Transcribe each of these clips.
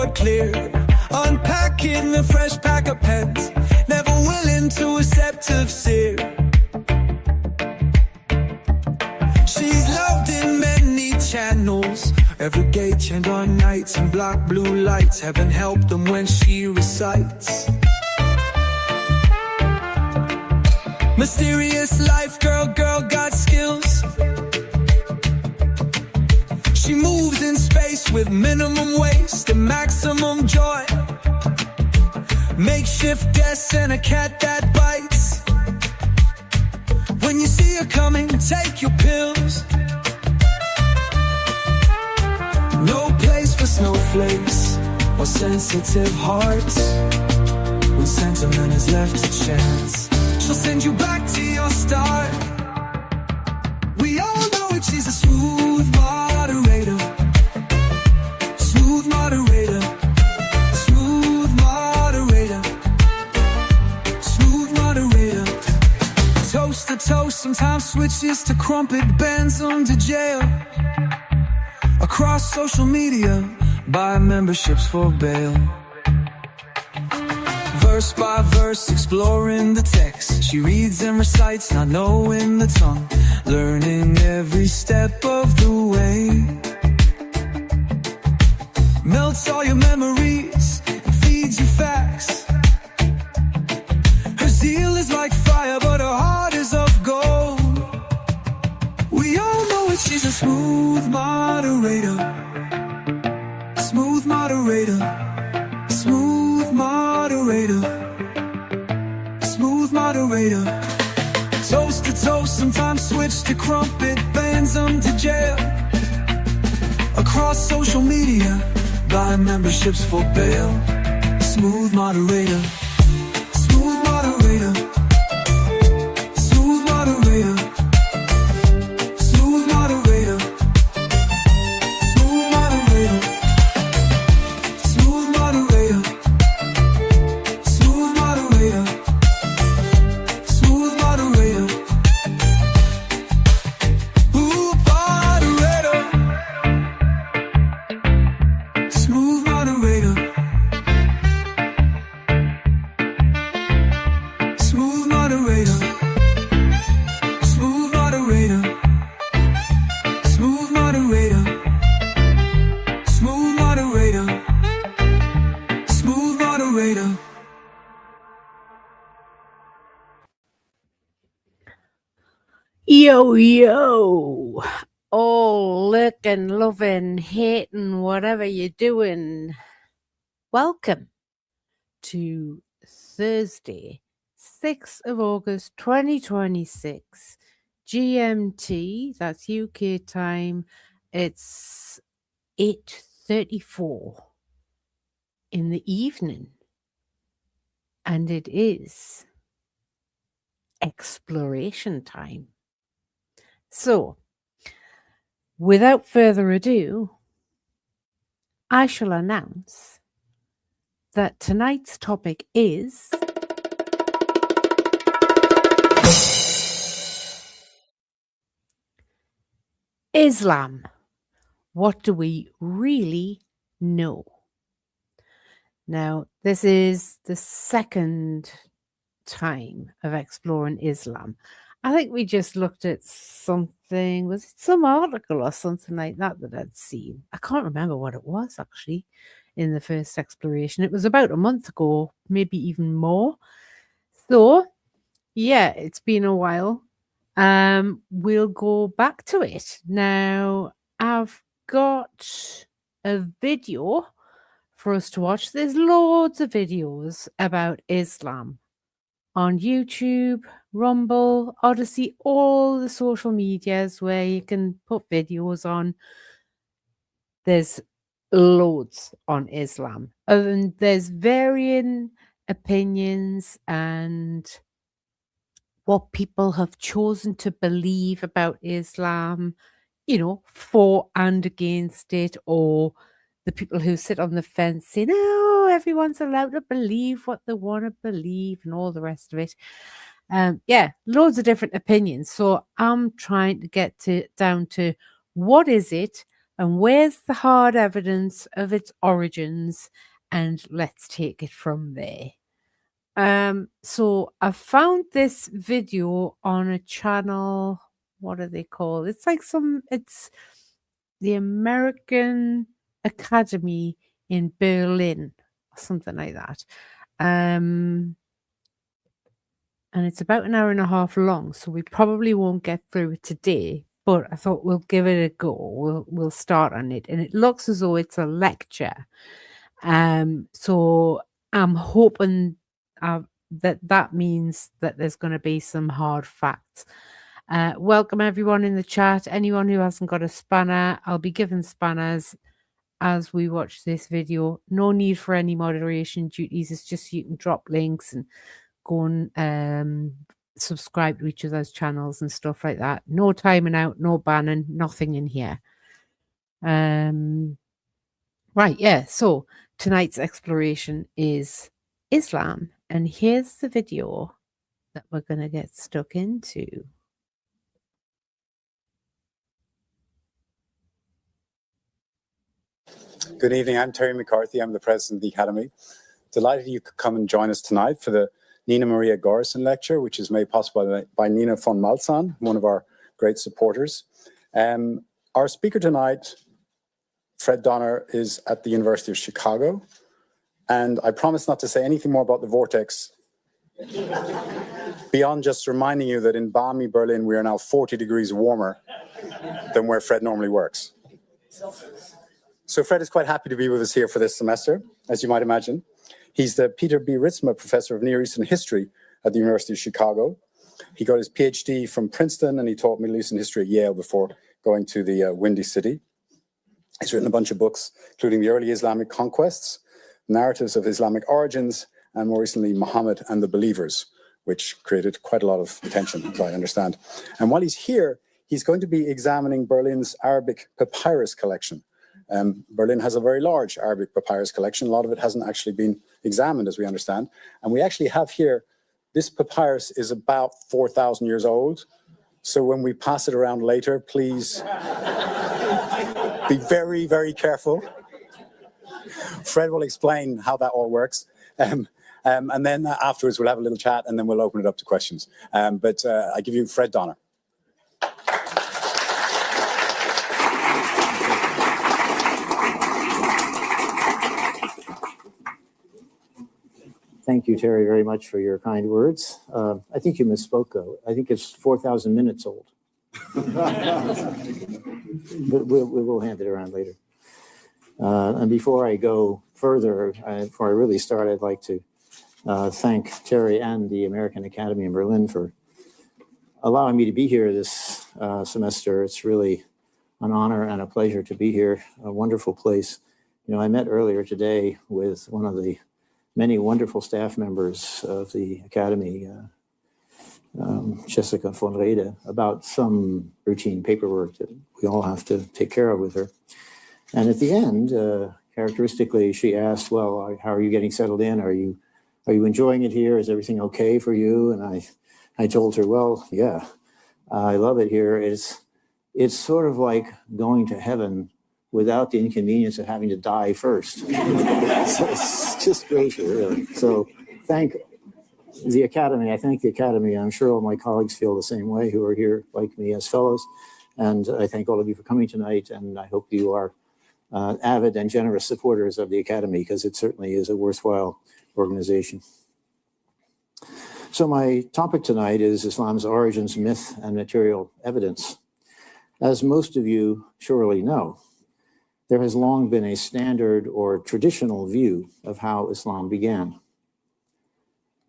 board clear, unpacking a fresh pack of pens, never willing to accept sincere. She's loved in many channels, every gay change on nights and black blue lights. Heaven help them when she recites. Mysterious life, girl got skills. She moves in space with minimum waste and maximum joy. Makeshift desk and a cat that bites. When you see her coming, take your pills. No place for snowflakes or sensitive hearts. When sentiment is left to chance, she'll send you back to your start. We all know it, she's a smooth moderator. Smooth moderator. Smooth moderator. Smooth moderator. Toast to toast, sometimes switches to crumpet, bends them to jail. Across social media, buy memberships for bail. Verse by verse, exploring the text. She reads and recites, not knowing the tongue, learning every step of the way. Melts all your memories and feeds you facts. Her zeal is like fire, but her heart is of gold. We all know it, she's a smooth moderator. Smooth moderator. Smooth moderator. Smooth moderator. Toast to toast, sometimes switch to crumpet, bends them to jail. Across social media, buy memberships for bail. Smooth moderator. Smooth moderator. Smooth moderator. Smooth moderator. Smooth moderator. Smooth moderator. Smooth moderator. Smooth moderator. Ooh, moderator. Smooth moderator. Smooth moderator. Smooth moderator. Smooth moderator. Smooth moderator. Smooth moderator. Yo, yo. Oh, looking, loving, hating, whatever you're doing. Welcome to Thursday, 6th of August, 2026. GMT, that's UK time. It's 8:34 in the evening. And it is exploration time. So, without further ado, I shall announce that tonight's topic is Islam. What do we really know? Now, this is the second time of exploring Islam. I think we just looked at something, was it some article or something like that that I'd seen? I can't remember what it was actually in the first exploration. It was about a month ago, maybe even more. So, yeah, it's been a while. We'll go back to it. Now, I've got a video for us to watch. There's loads of videos about Islam on YouTube, Rumble, Odyssey, all the social medias where you can put videos on. There's loads on Islam. And there's varying opinions and what people have chosen to believe about Islam, you know, for and against it, or the people who sit on the fence saying, no, everyone's allowed to believe what they want to believe and all the rest of it. Yeah, loads of different opinions. So I'm trying to get down to what is it And where's the hard evidence of its origins? And let's take it from there. So I found this video on a channel. What are they called? It's like it's the American Academy in Berlin, or something like that. And it's about an hour and a half long, so we probably won't get through it today. But I thought we'll give it a go. We'll start on it, and it looks as though it's a lecture. So I'm hoping that means that there's going to be some hard facts. Welcome everyone in the chat. Anyone who hasn't got a spanner, I'll be giving spanners as we watch this video. No need for any moderation duties. It's just you can drop links and go and subscribe to each other's channels and stuff like that. No timing out, no banning, nothing in here. Right, yeah. So tonight's exploration is Islam, and here's the video that we're going to get stuck into. Good evening, I'm Terry McCarthy. I'm the president of the Academy. Delighted you could come and join us tonight for the Nina Maria Gorison lecture, which is made possible by Nina von Malzahn, one of our great supporters. Our speaker tonight, Fred Donner, is at the University of Chicago. And I promise not to say anything more about the vortex beyond just reminding you that in balmy Berlin, we are now 40 degrees warmer than where Fred normally works. So Fred is quite happy to be with us here for this semester, as you might imagine. He's the Peter B. Ritzma Professor of Near Eastern History at the University of Chicago. He got his PhD from Princeton, and he taught Middle Eastern history at Yale before going to the Windy City. He's written a bunch of books, including The Early Islamic Conquests, Narratives of Islamic Origins, and more recently, Muhammad and the Believers, which created quite a lot of attention, as I understand. And while he's here, he's going to be examining Berlin's Arabic papyrus collection. Berlin has a very large Arabic papyrus collection. A lot of it hasn't actually been examined, as we understand. And we actually have here, this papyrus is about 4,000 years old. So when we pass it around later, please be very, very careful. Fred will explain how that all works. And then afterwards, we'll have a little chat, and then we'll open it up to questions. But I give you Fred Donner. Thank you, Terry, very much for your kind words. I think you misspoke, though. I think it's 4,000 minutes old. But we'll hand it around later. And before I go further, before I really start, I'd like to thank Terry and the American Academy in Berlin for allowing me to be here this semester. It's really an honor and a pleasure to be here. A wonderful place. You know, I met earlier today with one of the many wonderful staff members of the Academy, Jessica von Rede, about some routine paperwork that we all have to take care of with her. And at the end, characteristically, she asked, well, how are you getting settled in? Are you enjoying it here? Is everything okay for you? And I told her, well, yeah, I love it here. It's sort of like going to heaven without the inconvenience of having to die first. So it's just great here, really. So thank the Academy. I thank the Academy. I'm sure all my colleagues feel the same way who are here like me as fellows. And I thank all of you for coming tonight. And I hope you are avid and generous supporters of the Academy, because it certainly is a worthwhile organization. So my topic tonight is Islam's origins, myth, and material evidence. As most of you surely know, there has long been a standard or traditional view of how Islam began.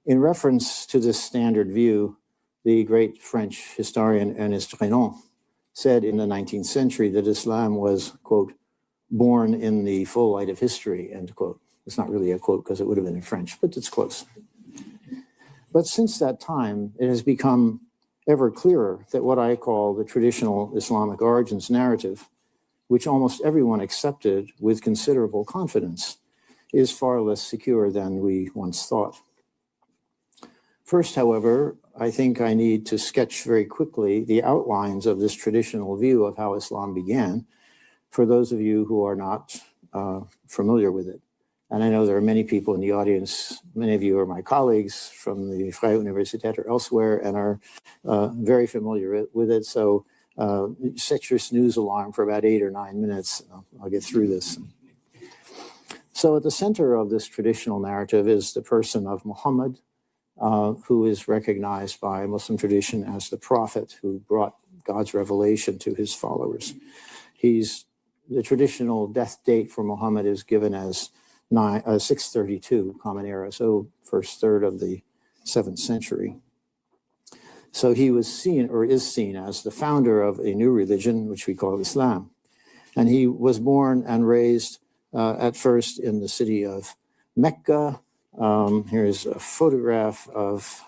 In reference to this standard view, the great French historian Ernest Renan said in the 19th century that Islam was, quote, born in the full light of history, end quote. It's not really a quote because it would have been in French, but it's close. But since that time, it has become ever clearer that what I call the traditional Islamic origins narrative, which almost everyone accepted with considerable confidence, is far less secure than we once thought. First, however, I think I need to sketch very quickly the outlines of this traditional view of how Islam began, for those of you who are not familiar with it. And I know there are many people in the audience, many of you are my colleagues from the Freie Universität or elsewhere and are very familiar with it. So set your snooze alarm for about 8 or 9 minutes. I'll get through this. So at the center of this traditional narrative is the person of Muhammad, who is recognized by Muslim tradition as the prophet who brought God's revelation to his followers. The traditional death date for Muhammad is given as 632 Common Era, so first third of the 7th century. So he was seen, or is seen, as the founder of a new religion, which we call Islam. And he was born and raised at first in the city of Mecca. Here's a photograph of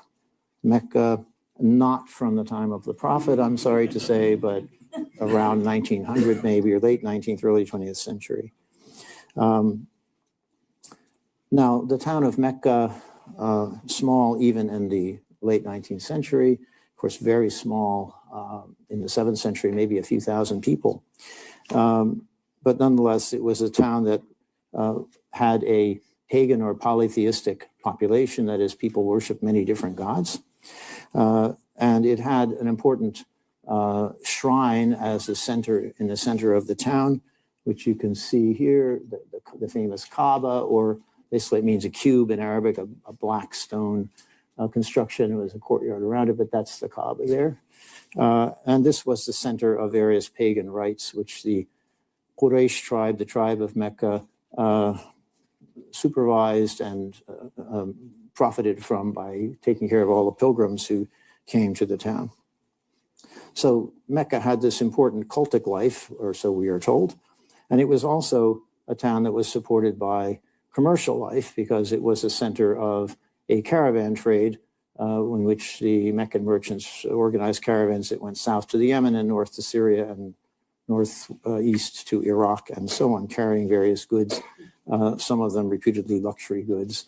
Mecca, not from the time of the Prophet, I'm sorry to say, but around 1900 maybe, or late 19th, early 20th century. Now, the town of Mecca, small even in the late 19th century, of course, very small in the 7th century, maybe a few thousand people. But nonetheless, it was a town that had a pagan or polytheistic population, that is, people worship many different gods. And it had an important shrine as a center, in the center of the town, which you can see here, the famous Kaaba, or basically it means a cube in Arabic, a black stone construction. It was a courtyard around it, but that's the Kaaba there. And this was the center of various pagan rites, which the Quraysh tribe, the tribe of Mecca, supervised and profited from by taking care of all the pilgrims who came to the town. So Mecca had this important cultic life, or so we are told, and it was also a town that was supported by commercial life because it was a center of a caravan trade in which the Meccan merchants organized caravans that went south to the Yemen and north to Syria and northeast to Iraq and so on, carrying various goods, some of them reputedly luxury goods,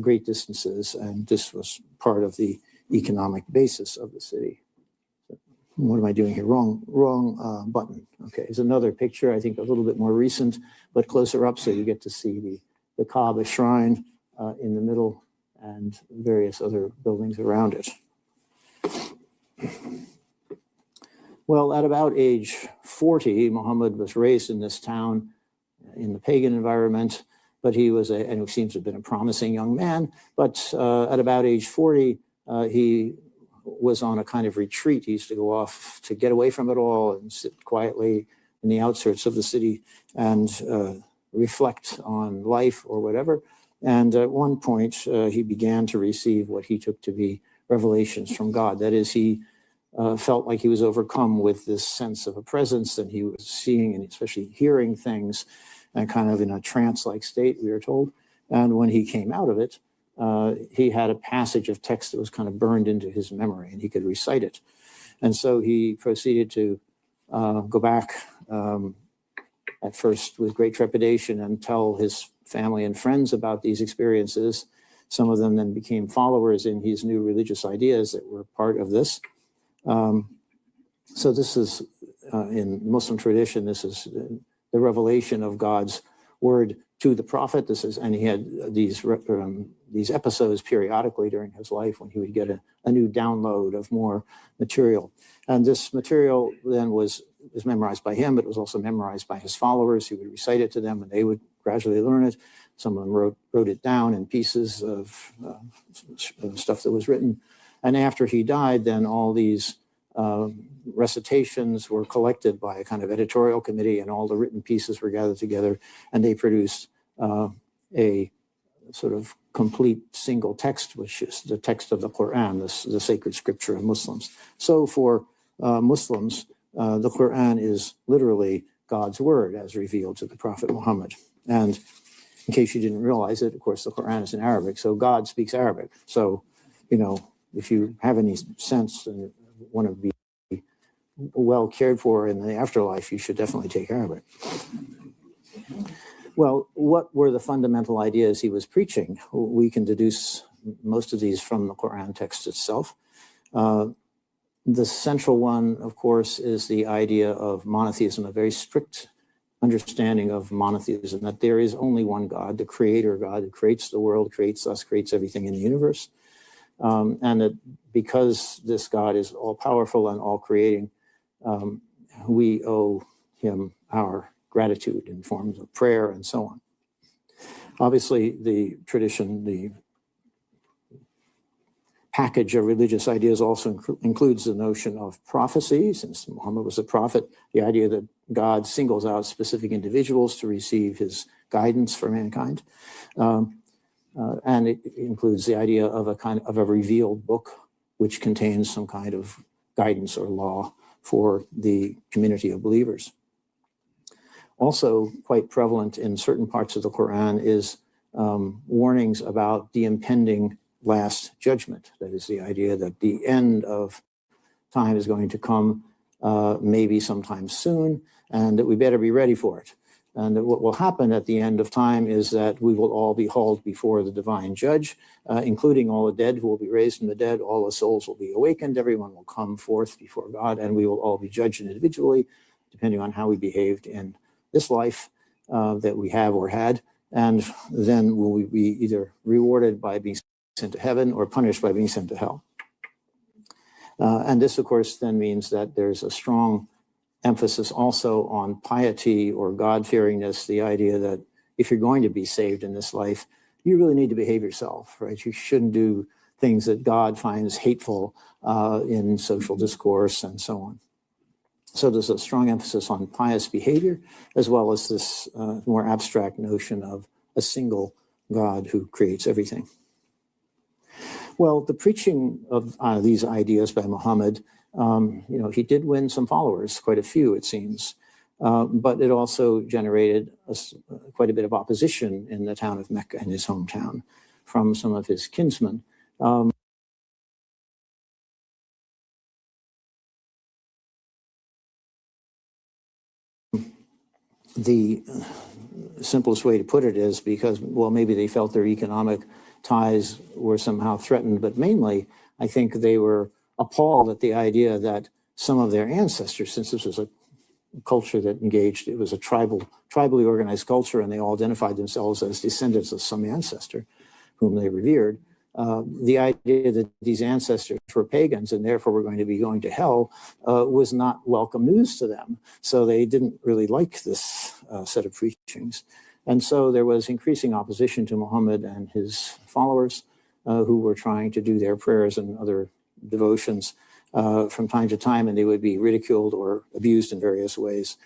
great distances, and this was part of the economic basis of the city. What am I doing here? Wrong button. Okay, there's another picture, I think a little bit more recent, but closer up so you get to see the Kaaba shrine in the middle and various other buildings around it. Well, at about age 40, Muhammad was raised in this town in the pagan environment, but he was and he seems to have been a promising young man, but at about age 40, he was on a kind of retreat. He used to go off to get away from it all and sit quietly in the outskirts of the city and reflect on life or whatever. And at one point, he began to receive what he took to be revelations from God. That is, he felt like he was overcome with this sense of a presence, and he was seeing and especially hearing things and kind of in a trance-like state, we are told. And when he came out of it, he had a passage of text that was kind of burned into his memory and he could recite it. And so he proceeded to go back at first with great trepidation and tell his family and friends about these experiences. Some of them then became followers in his new religious ideas that were part of this. So this is, in Muslim tradition, this is the revelation of God's word to the prophet. This is, and he had these episodes periodically during his life when he would get a new download of more material. And this material then was memorized by him, but it was also memorized by his followers. He would recite it to them and they would gradually learn it. Some of them wrote it down in pieces of stuff that was written. And after he died, then all these recitations were collected by a kind of editorial committee, and all the written pieces were gathered together, and they produced a sort of complete single text, which is the text of the Quran, the sacred scripture of Muslims. So for Muslims, the Quran is literally God's word as revealed to the Prophet Muhammad. And in case you didn't realize it, of course, the Quran is in Arabic, so God speaks Arabic. So, you know, if you have any sense and want to be well cared for in the afterlife, you should definitely take Arabic. Well, what were the fundamental ideas he was preaching? We can deduce most of these from the Quran text itself. The central one, of course, is the idea of monotheism, a very strict understanding of monotheism, that there is only one God, the creator God, who creates the world, creates us, creates everything in the universe. And that because this God is all powerful and all creating, we owe him our gratitude in forms of prayer and so on. Obviously, the tradition, the package of religious ideas also includes the notion of prophecy. Since Muhammad was a prophet, the idea that God singles out specific individuals to receive his guidance for mankind. And it includes the idea of a revealed book, which contains some kind of guidance or law for the community of believers. Also quite prevalent in certain parts of the Quran is warnings about the impending last judgment. That is the idea that the end of time is going to come maybe sometime soon, and that we better be ready for it. And that what will happen at the end of time is that we will all be hauled before the divine judge, including all the dead who will be raised from the dead. All the souls will be awakened. Everyone will come forth before God, and we will all be judged individually, depending on how we behaved in this life that we have or had. And then will we be either rewarded by being sent to heaven or punished by being sent to hell. And this, of course, then means that there's a strong emphasis also on piety or God-fearingness, the idea that if you're going to be saved in this life, you really need to behave yourself, right? You shouldn't do things that God finds hateful in social discourse and so on. So there's a strong emphasis on pious behavior, as well as this more abstract notion of a single God who creates everything. Well, the preaching of these ideas by Muhammad, he did win some followers, quite a few, it seems. But it also generated quite a bit of opposition in the town of Mecca, in his hometown, from some of his kinsmen. The simplest way to put it is because, well, maybe they felt their economic ties were somehow threatened, but mainly I think they were appalled at the idea that some of their ancestors, since this was a culture that engaged, it was a tribally organized culture, and they all identified themselves as descendants of some ancestor whom they revered. The idea that these ancestors were pagans and therefore were going to be going to hell was not welcome news to them. So they didn't really like this set of preachings. And so there was increasing opposition to Muhammad and his followers who were trying to do their prayers and other devotions from time to time, and they would be ridiculed or abused in various ways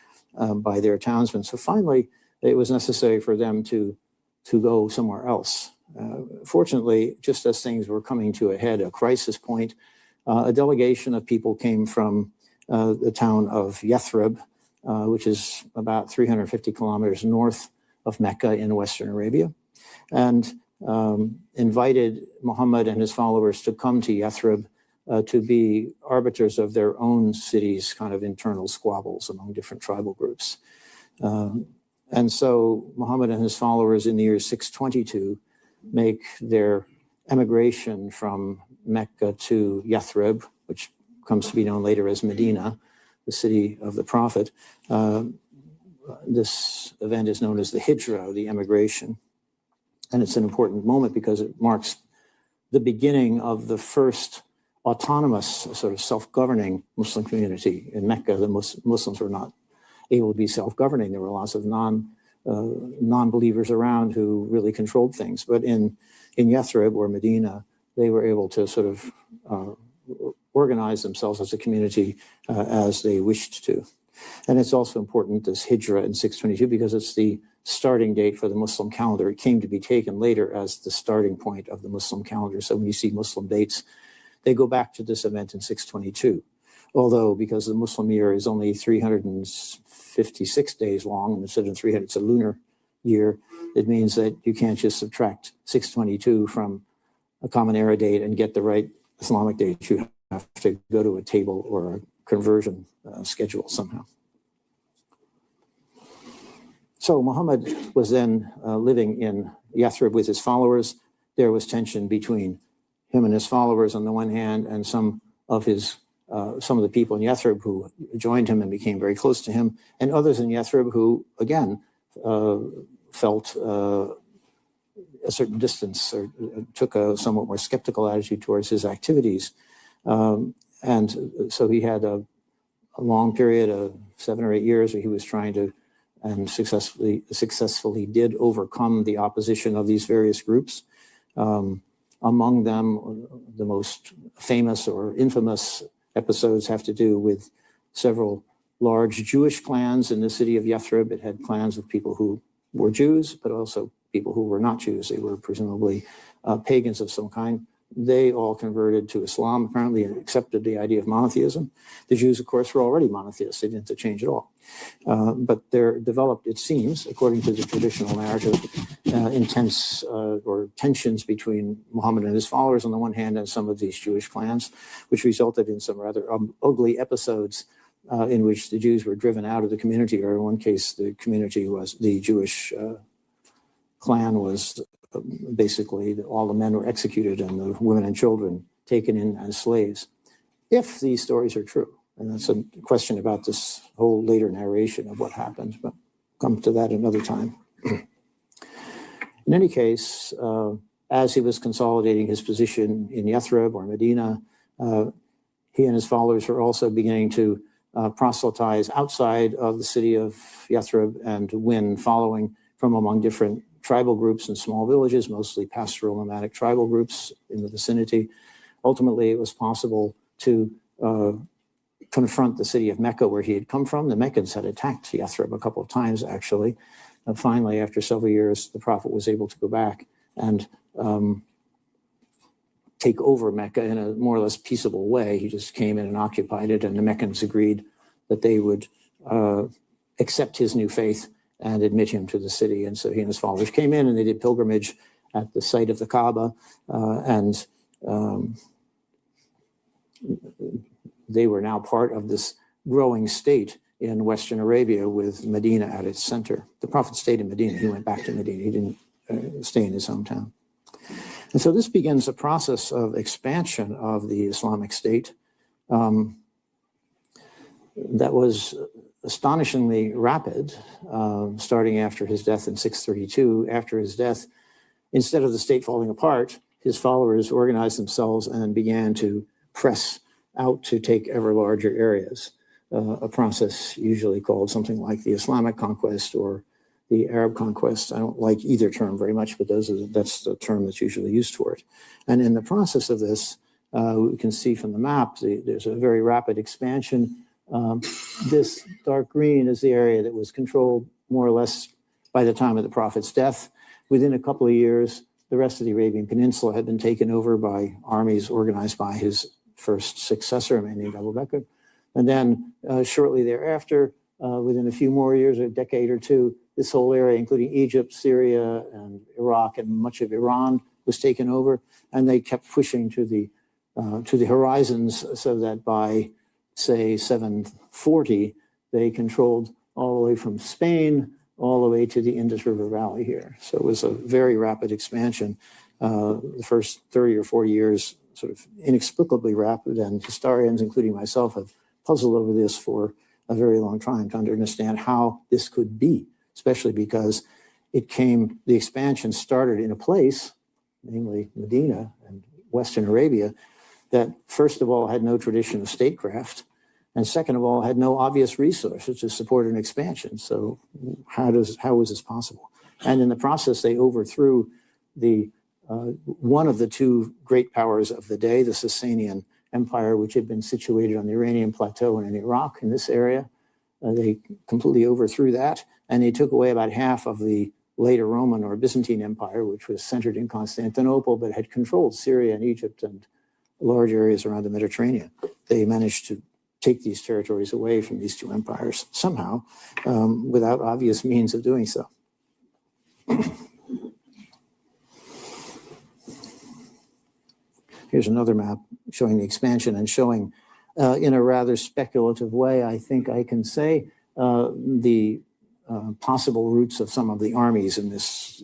by their townsmen. So finally, it was necessary for them to go somewhere else. Fortunately, just as things were coming to a head, a crisis point, a delegation of people came from the town of Yathrib, which is about 350 kilometers north of Mecca in Western Arabia, and invited Muhammad and his followers to come to Yathrib to be arbiters of their own city's kind of internal squabbles among different tribal groups. And so Muhammad and his followers in the year 622 make their emigration from Mecca to Yathrib, which comes to be known later as Medina, the city of the Prophet. This event is known as the Hijra, the emigration. And it's an important moment because it marks the beginning of the first autonomous, sort of self-governing Muslim community. In Mecca, the Muslims were not able to be self-governing. There were lots of non-believers around who really controlled things. But in Yathrib or Medina, they were able to sort of organize themselves as a community as they wished to. And it's also important, this Hijra in 622, because it's the starting date for the Muslim calendar. It came to be taken later as the starting point of the Muslim calendar. So when you see Muslim dates, they go back to this event in 622. Although, because the Muslim year is only 356 days long, instead of 300, it's a lunar year, it means that you can't just subtract 622 from a common era date and get the right Islamic date. You have to go to a table or a conversion schedule somehow. So Muhammad was then living in Yathrib with his followers. There was tension between him and his followers on the one hand, and some of his some of the people in Yathrib who joined him and became very close to him, and others in Yathrib who, again, felt a certain distance or took a somewhat more skeptical attitude towards his activities. And so he had a long period of 7 or 8 years where he was trying to, and successfully did overcome the opposition of these various groups. Among them, the most famous or infamous episodes have to do with several large Jewish clans in the city of Yathrib. It had clans of people who were Jews, but also people who were not Jews. They were presumably pagans of some kind. They all converted to Islam, apparently, and accepted the idea of monotheism. The Jews, of course, were already monotheists. They didn't change at all. But there developed, it seems, according to the traditional narrative, intense or tensions between Muhammad and his followers on the one hand and some of these Jewish clans, which resulted in some rather ugly episodes in which the Jews were driven out of the community, or in one case, the Jewish clan was basically all the men were executed and the women and children taken in as slaves. If these stories are true, and that's a question about this whole later narration of what happened, but come to that another time. In any case, as he was consolidating his position in Yathrib or Medina, he and his followers were also beginning to proselytize outside of the city of Yathrib and win following from among different tribal groups and small villages, mostly pastoral nomadic tribal groups in the vicinity. Ultimately, it was possible to confront the city of Mecca where he had come from. The Meccans had attacked Yathrib a couple of times, actually. And finally, after several years, the Prophet was able to go back and take over Mecca in a more or less peaceable way. He just came in and occupied it, and the Meccans agreed that they would accept his new faith and admit him to the city. And so he and his followers came in and they did pilgrimage at the site of the Kaaba, and they were now part of this growing state in Western Arabia with Medina at its center. The Prophet stayed in Medina. He went back to Medina. He didn't stay in his hometown. And so this begins a process of expansion of the Islamic State that was astonishingly rapid, starting after his death in 632. After his death, instead of the state falling apart, his followers organized themselves and began to press out to take ever larger areas, a process usually called something like the Islamic conquest or the Arab conquest. I don't like either term very much, but that's the term that's usually used for it. And in the process of this, we can see from the map, there's a very rapid expansion. This dark green is the area that was controlled more or less by the time of the Prophet's death. Within a couple of years, the rest of the Arabian Peninsula had been taken over by armies organized by his first successor, a man named Abu Bakr. And then shortly thereafter, within a few more years, a decade or two, this whole area, including Egypt, Syria, and Iraq, and much of Iran, was taken over. And they kept pushing to the horizons so that by, say, 740, they controlled all the way from Spain all the way to the Indus River Valley here. So it was a very rapid expansion. The first 30 or 40 years, sort of inexplicably rapid, and historians, including myself, have puzzled over this for a very long time to understand how this could be, especially because the expansion started in a place, namely Medina and Western Arabia, that first of all had no tradition of statecraft, and second of all had no obvious resources to support an expansion. So how was this possible? And in the process, they overthrew one of the two great powers of the day, the Sasanian Empire, which had been situated on the Iranian plateau and in Iraq, in this area. They completely overthrew that, and they took away about half of the later Roman or Byzantine Empire, which was centered in Constantinople, but had controlled Syria and Egypt and large areas around the Mediterranean. They managed to take these territories away from these two empires somehow, without obvious means of doing so. Here's another map showing the expansion and showing, in a rather speculative way, I think I can say, the possible routes of some of the armies in this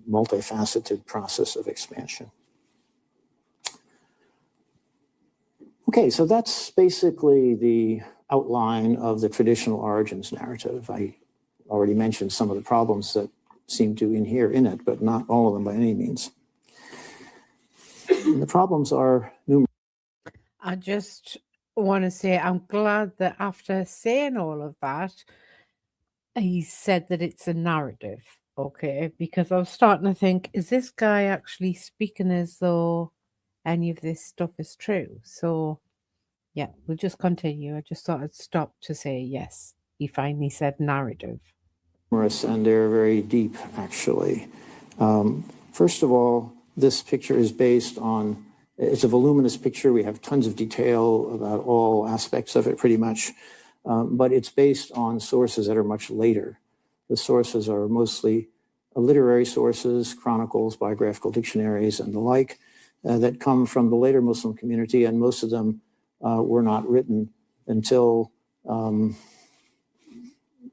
multifaceted process of expansion. Okay, so that's basically the outline of the traditional origins narrative. I already mentioned some of the problems that seem to inhere in it, but not all of them by any means. And the problems are numerous. I just want to say I'm glad that after saying all of that, he said that it's a narrative, okay? Because I was starting to think, is this guy actually speaking as though any of this stuff is true? So, yeah, we'll just continue. I just thought I'd stop to say yes. He finally said narrative. And they're very deep, actually. First of all, this picture is based on, it's a voluminous picture. We have tons of detail about all aspects of it, pretty much. But it's based on sources that are much later. The sources are mostly literary sources, chronicles, biographical dictionaries, and the like, that come from the later Muslim community, and most of them were not written until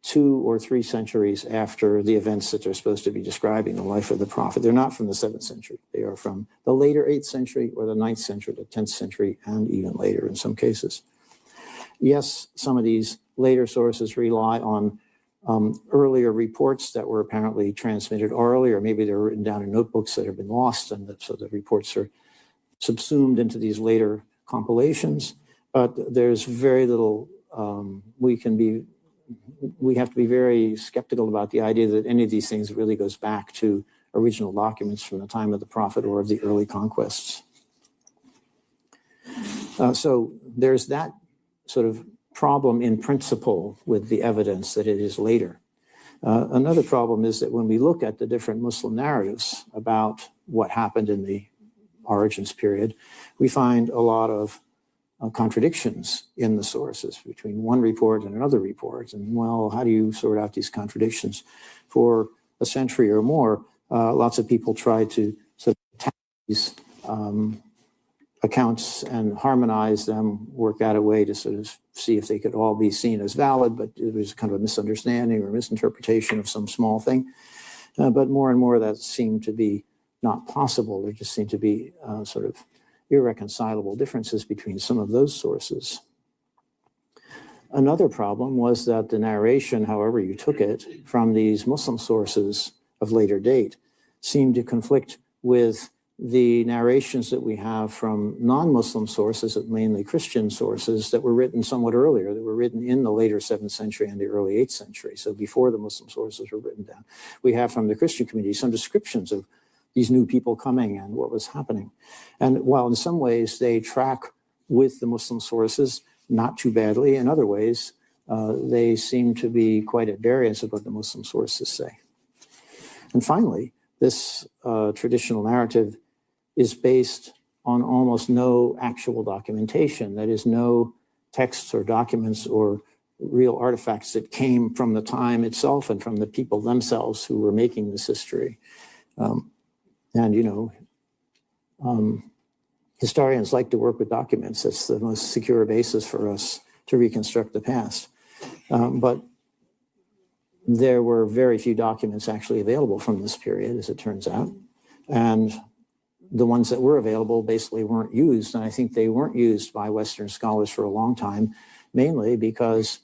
2 or 3 centuries after the events that they're supposed to be describing, the life of the Prophet. They're not from the 7th century. They are from the later 8th century or the 9th century, the 10th century, and even later in some cases. Yes, some of these later sources rely on earlier reports that were apparently transmitted orally, or maybe they were written down in notebooks that have been lost, and so the reports are subsumed into these later compilations. But there's very little, we have to be very skeptical about the idea that any of these things really goes back to original documents from the time of the Prophet or of the early conquests. So there's that sort of problem in principle with the evidence that it is later. Another problem is that when we look at the different Muslim narratives about what happened in the origins period, we find a lot of contradictions in the sources between one report and another report. And well, how do you sort out these contradictions? For a century or more, lots of people tried to sort of attack these accounts and harmonize them, work out a way to sort of see if they could all be seen as valid, but it was kind of a misunderstanding or misinterpretation of some small thing. But more and more that seemed to be not possible. There just seemed to be sort of irreconcilable differences between some of those sources. Another problem was that the narration, however you took it, from these Muslim sources of later date seemed to conflict with the narrations that we have from non-Muslim sources, mainly Christian sources, that were written somewhat earlier, that were written in the later 7th century and the early 8th century, so before the Muslim sources were written down. We have from the Christian community some descriptions of these new people coming and what was happening. And while in some ways they track with the Muslim sources, not too badly, in other ways, they seem to be quite at variance with what the Muslim sources say. And finally, this traditional narrative is based on almost no actual documentation. That is, no texts or documents or real artifacts that came from the time itself and from the people themselves who were making this history. And, you know, historians like to work with documents. That's the most secure basis for us to reconstruct the past. But there were very few documents actually available from this period, as it turns out. And the ones that were available basically weren't used. And I think they weren't used by Western scholars for a long time, mainly because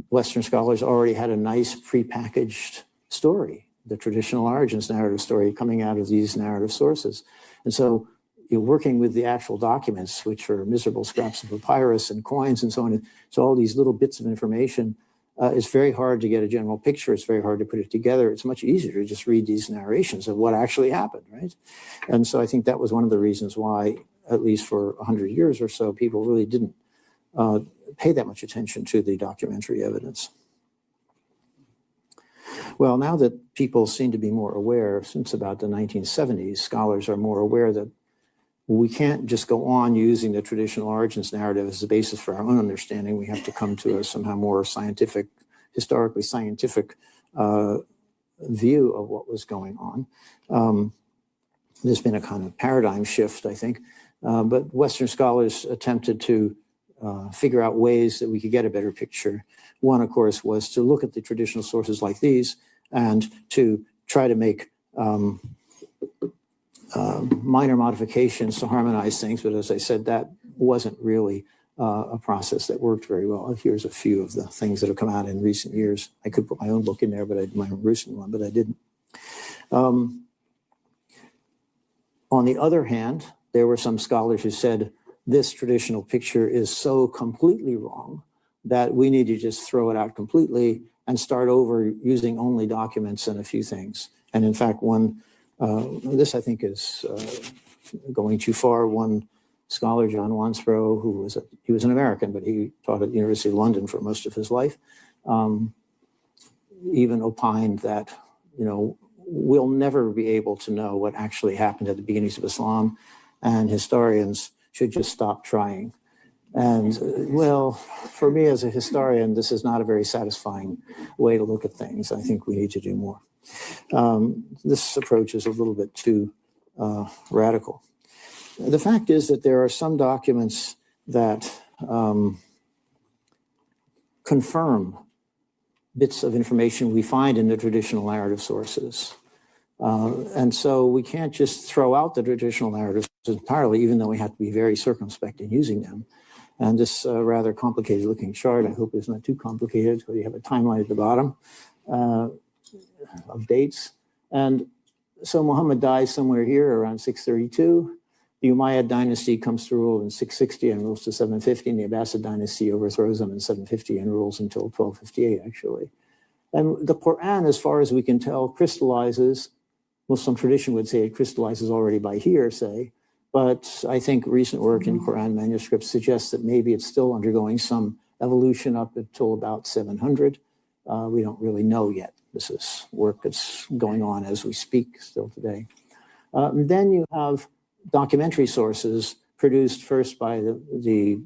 Western scholars already had a nice prepackaged story, the traditional origins narrative story coming out of these narrative sources. And so you're working with the actual documents, which are miserable scraps of papyrus and coins and so on. So all these little bits of information, it's very hard to get a general picture. It's very hard to put it together. It's much easier to just read these narrations of what actually happened, right? And so I think that was one of the reasons why, at least for 100 years or so, people really didn't pay that much attention to the documentary evidence. Well, now that people seem to be more aware, since about the 1970s, scholars are more aware that we can't just go on using the traditional origins narrative as the basis for our own understanding. We have to come to a somehow more scientific, historically scientific view of what was going on. There's been a kind of paradigm shift, I think, but Western scholars attempted to figure out ways that we could get a better picture. One, of course, was to look at the traditional sources like these and to try to make minor modifications to harmonize things. But as I said, that wasn't really a process that worked very well. Here's a few of the things that have come out in recent years. I could put my own book in there, but my own recent one, but I didn't. On the other hand, there were some scholars who said this traditional picture is so completely wrong that we need to just throw it out completely and start over using only documents and a few things. And in fact, this I think is going too far. One scholar, John Wansbrough, he was an American, but he taught at the University of London for most of his life, even opined that, we'll never be able to know what actually happened at the beginnings of Islam, and historians should just stop trying. And well, for me as a historian, this is not a very satisfying way to look at things. I think we need to do more. This approach is a little bit too radical. The fact is that there are some documents that confirm bits of information we find in the traditional narrative sources. And so we can't just throw out the traditional narratives entirely, even though we have to be very circumspect in using them. And this rather complicated looking chart, I hope is not too complicated. So you have a timeline at the bottom of dates. And so Muhammad dies somewhere here around 632. The Umayyad dynasty comes to rule in 660 and rules to 750, and the Abbasid dynasty overthrows them in 750 and rules until 1258, actually. And the Quran, as far as we can tell, crystallizes. Muslim tradition would say it crystallizes already by hearsay, but I think recent work in Quran manuscripts suggests that maybe it's still undergoing some evolution up until about 700. We don't really know yet. This is work that's going on as we speak still today. Then you have documentary sources produced first by the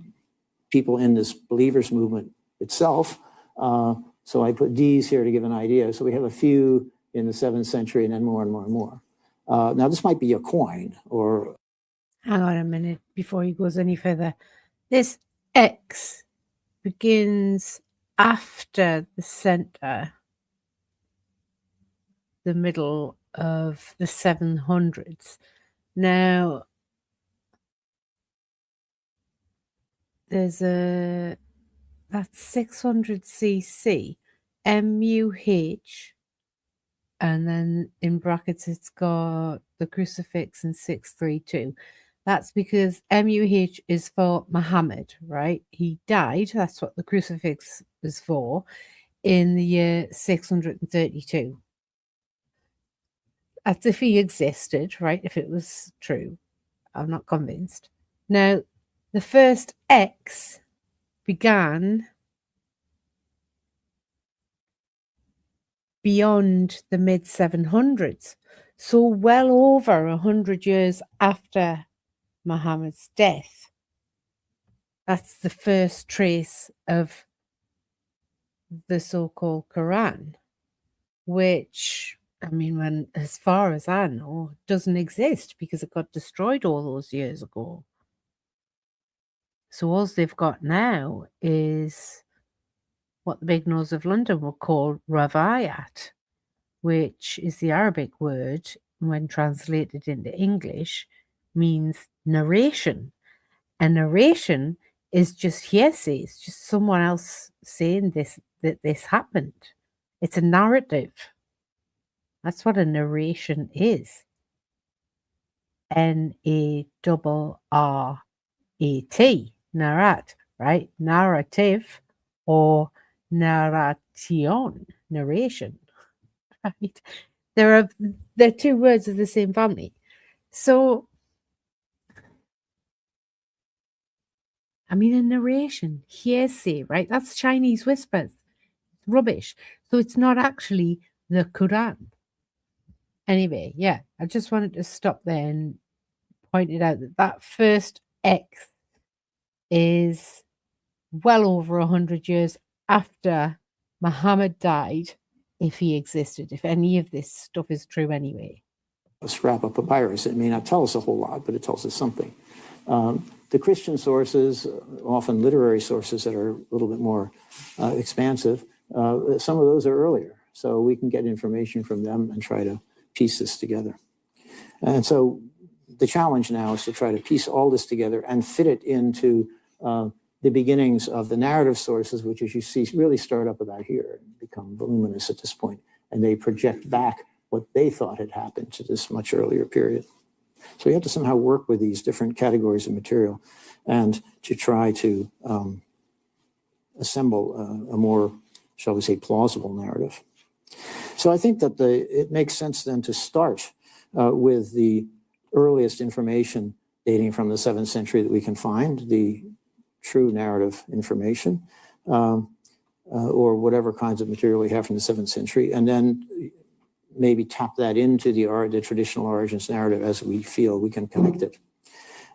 people in this believers movement itself. So I put D's here to give an idea. So we have a few in the 7th century and then more and more and more. Now this might be a coin or... Hang on a minute before he goes any further. This X begins after the center, the middle of the 700s. Now, that's 600 CC, MUH, and then in brackets it's got the crucifix in 632. That's because MUH is for Muhammad, right? He died, that's what the crucifix is for, in the year 632. As if he existed, right? If it was true. I'm not convinced. Now, the first X began beyond the mid-700s. So well over 100 years after Muhammad's death. That's the first trace of the so-called Quran, which... I mean, as far as I know, doesn't exist because it got destroyed all those years ago. So all they've got now is what the big nose of London would call ravayat, which is the Arabic word, when translated into English, means narration. And narration is just hearsay. It's just someone else saying that this happened. It's a narrative. That's what a narration is. N-A-R-R-A-T, narrat, right? Narrative or narration, narration, right? They're two words of the same family. So, I mean, a narration, hearsay, right? That's Chinese whispers, rubbish. So it's not actually the Quran. Anyway, yeah, I just wanted to stop there and point it out that first X is well over 100 years after Muhammad died, if he existed, if any of this stuff is true anyway. A scrap of papyrus. It may not tell us a whole lot, but it tells us something. The Christian sources, often literary sources that are a little bit more expansive, some of those are earlier. So we can get information from them and try to piece this together. And so the challenge now is to try to piece all this together and fit it into the beginnings of the narrative sources, which, as you see, really start up about here and become voluminous at this point, and they project back what they thought had happened to this much earlier period. So we have to somehow work with these different categories of material and to try to assemble a more, shall we say, plausible narrative. So I think that it makes sense then to start with the earliest information dating from the 7th century that we can find, the true narrative information, or whatever kinds of material we have from the 7th century, and then maybe tap that into the traditional origins narrative as we feel we can connect it.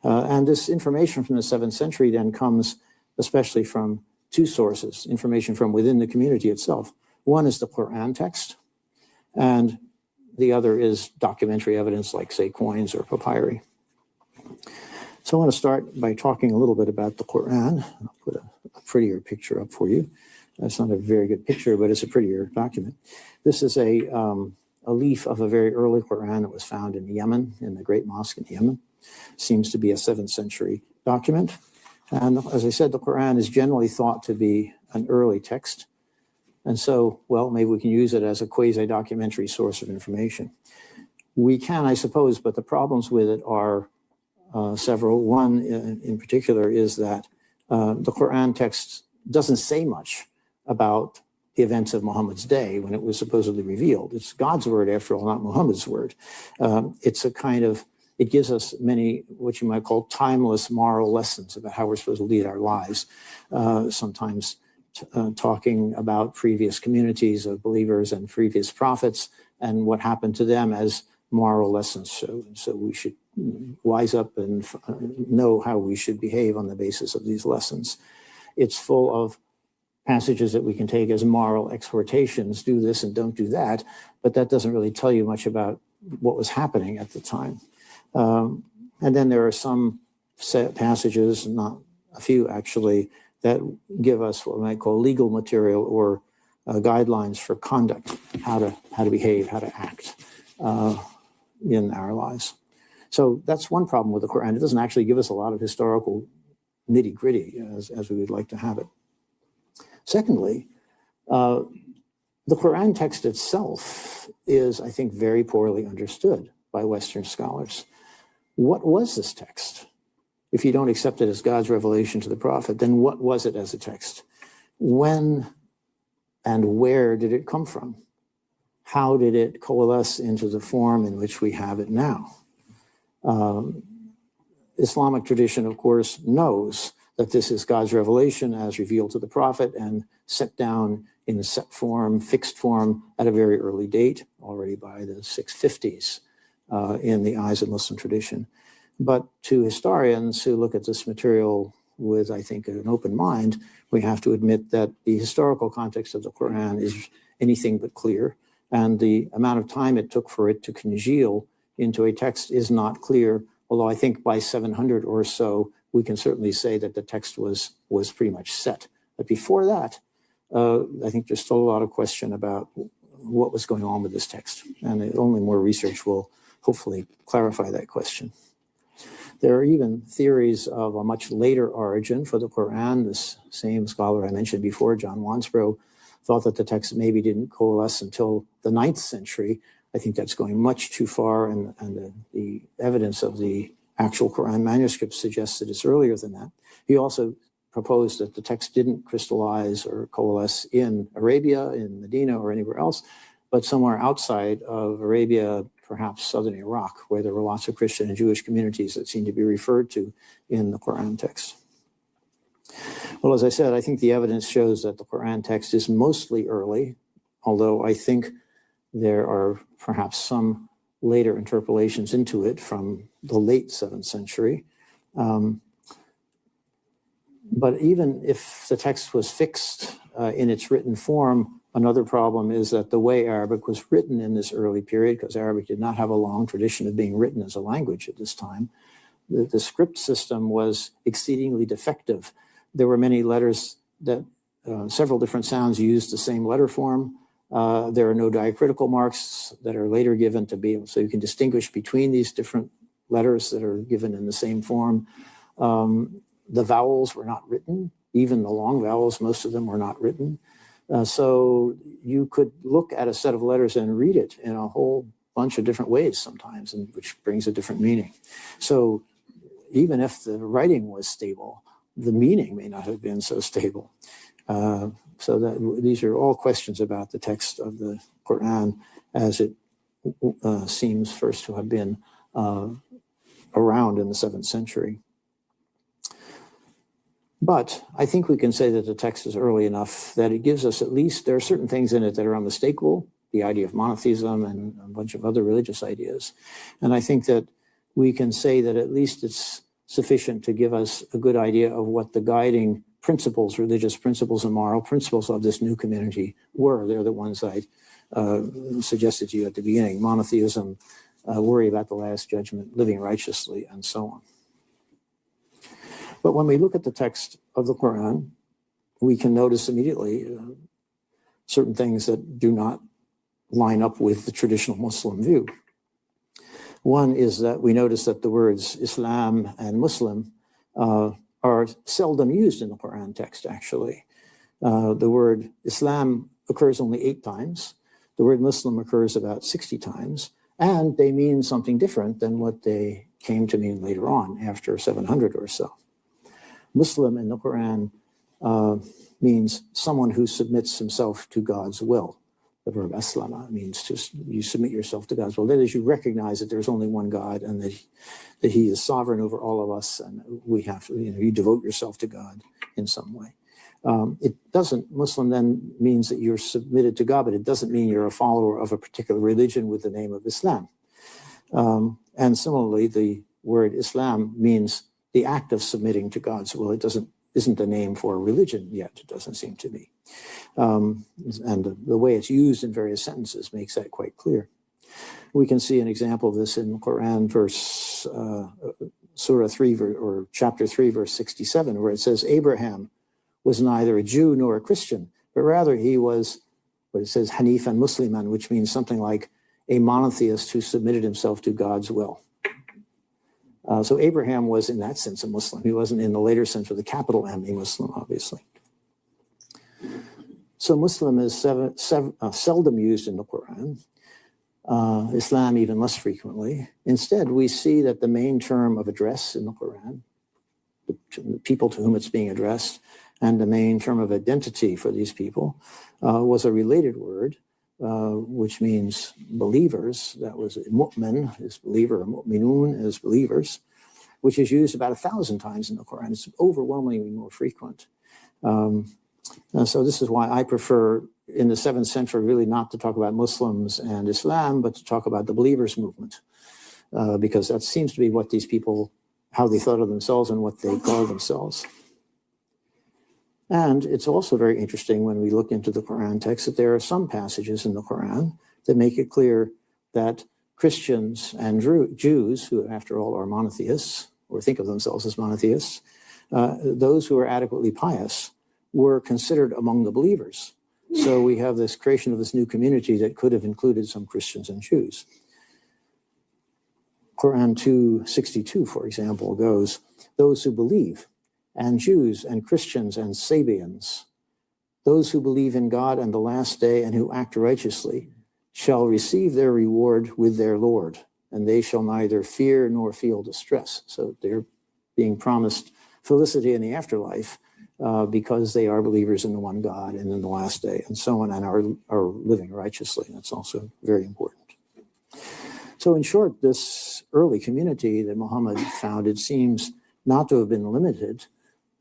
And this information from the 7th century then comes especially from two sources, information from within the community itself. One is the Quran text, and the other is documentary evidence like, say, coins or papyri. So I want to start by talking a little bit about the Quran. I'll put a prettier picture up for you. That's not a very good picture, but it's a prettier document. This is a leaf of a very early Quran that was found in Yemen, in the Great Mosque in Yemen. Seems to be a 7th century document. And as I said, the Quran is generally thought to be an early text. And so, well, maybe we can use it as a quasi-documentary source of information. We can, I suppose, but the problems with it are several. One in particular is that the Quran text doesn't say much about the events of Muhammad's day when it was supposedly revealed. It's God's word, after all, not Muhammad's word. It's a kind of, it gives us many, what you might call timeless moral lessons about how we're supposed to lead our lives. Sometimes talking about previous communities of believers and previous prophets and what happened to them as moral lessons. So we should wise up and know how we should behave on the basis of these lessons. It's full of passages that we can take as moral exhortations, do this and don't do that, but that doesn't really tell you much about what was happening at the time. And then there are some passages, not a few actually, that give us what we might call legal material or guidelines for conduct, how to behave, how to act in our lives. So that's one problem with the Quran. It doesn't actually give us a lot of historical nitty-gritty as we would like to have it. Secondly, the Quran text itself is, I think, very poorly understood by Western scholars. What was this text? If you don't accept it as God's revelation to the prophet, then what was it as a text? When and where did it come from? How did it coalesce into the form in which we have it now? Islamic tradition, of course, knows that this is God's revelation as revealed to the prophet and set down in a set form, fixed form at a very early date, already by the 650s in the eyes of Muslim tradition. But to historians who look at this material with, I think, an open mind, we have to admit that the historical context of the Quran is anything but clear, and the amount of time it took for it to congeal into a text is not clear, although I think by 700 or so, we can certainly say that the text was pretty much set. But before that, I think there's still a lot of question about what was going on with this text, and only more research will hopefully clarify that question. There are even theories of a much later origin for the Quran. This same scholar I mentioned before, John Wansbrough, thought that the text maybe didn't coalesce until the 9th century. I think that's going much too far, and the evidence of the actual Quran manuscript suggests that it's earlier than that. He also proposed that the text didn't crystallize or coalesce in Arabia, in Medina, or anywhere else, but somewhere outside of Arabia, perhaps southern Iraq, where there were lots of Christian and Jewish communities that seem to be referred to in the Quran text. Well, as I said, I think the evidence shows that the Quran text is mostly early, although I think there are perhaps some later interpolations into it from the late 7th century. But even if the text was fixed in its written form, another problem is that the way Arabic was written in this early period, because Arabic did not have a long tradition of being written as a language at this time, the script system was exceedingly defective. There were many letters that several different sounds used the same letter form. There are no diacritical marks that are later given to be able, so you can distinguish between these different letters that are given in the same form. The vowels were not written. Even the long vowels, most of them were not written. So you could look at a set of letters and read it in a whole bunch of different ways sometimes, and which brings a different meaning. So even if the writing was stable, the meaning may not have been so stable. So that these are all questions about the text of the Quran as it seems first to have been around in the 7th century. But I think we can say that the text is early enough that it gives us at least, there are certain things in it that are unmistakable, the idea of monotheism and a bunch of other religious ideas. And I think that we can say that at least it's sufficient to give us a good idea of what the guiding principles, religious principles and moral principles of this new community were. They're the ones I suggested to you at the beginning: monotheism, worry about the last judgment, living righteously, and so on. But when we look at the text of the Quran, we can notice immediately certain things that do not line up with the traditional Muslim view. One is that we notice that the words Islam and Muslim are seldom used in the Quran text, actually. The word Islam occurs only 8 times. The word Muslim occurs about 60 times, and they mean something different than what they came to mean later on, after 700 or so. Muslim in the Quran means someone who submits himself to God's will. The verb aslama means you submit yourself to God's will. That is, you recognize that there's only one God and that he is sovereign over all of us, and we have to, you devote yourself to God in some way. Muslim then means that you're submitted to God, but it doesn't mean you're a follower of a particular religion with the name of Islam. And similarly, the word Islam means the act of submitting to God's will. It isn't a name for a religion yet, it doesn't seem to me. And the way it's used in various sentences makes that quite clear. We can see an example of this in Quran Surah 3, or chapter 3, verse 67, where it says, Abraham was neither a Jew nor a Christian, but rather he was, what it says, Hanifan Musliman, which means something like a monotheist who submitted himself to God's will. So Abraham was, in that sense, a Muslim. He wasn't in the later sense with a capital M, a Muslim, obviously. So Muslim is seldom used in the Quran. Islam even less frequently. Instead, we see that the main term of address in the Quran, the people to whom it's being addressed, and the main term of identity for these people was a related word, which means believers. That was mu'min is believer, mu'minun is believers, which is used about 1,000 times in the Quran. It's overwhelmingly more frequent. So this is why I prefer in the 7th century really not to talk about Muslims and Islam, but to talk about the believers movement, because that seems to be what these people, how they thought of themselves and what they called themselves. And it's also very interesting when we look into the Quran text that there are some passages in the Quran that make it clear that Christians and Jews, who after all are monotheists, or think of themselves as monotheists, those who are adequately pious were considered among the believers. So we have this creation of this new community that could have included some Christians and Jews. Quran 2:62, for example, goes, those who believe, and Jews and Christians and Sabians, those who believe in God and the last day and who act righteously, shall receive their reward with their Lord, and they shall neither fear nor feel distress. So they're being promised felicity in the afterlife because they are believers in the one God and in the last day and so on, and are living righteously. That's also very important. So in short, this early community that Muhammad founded seems not to have been limited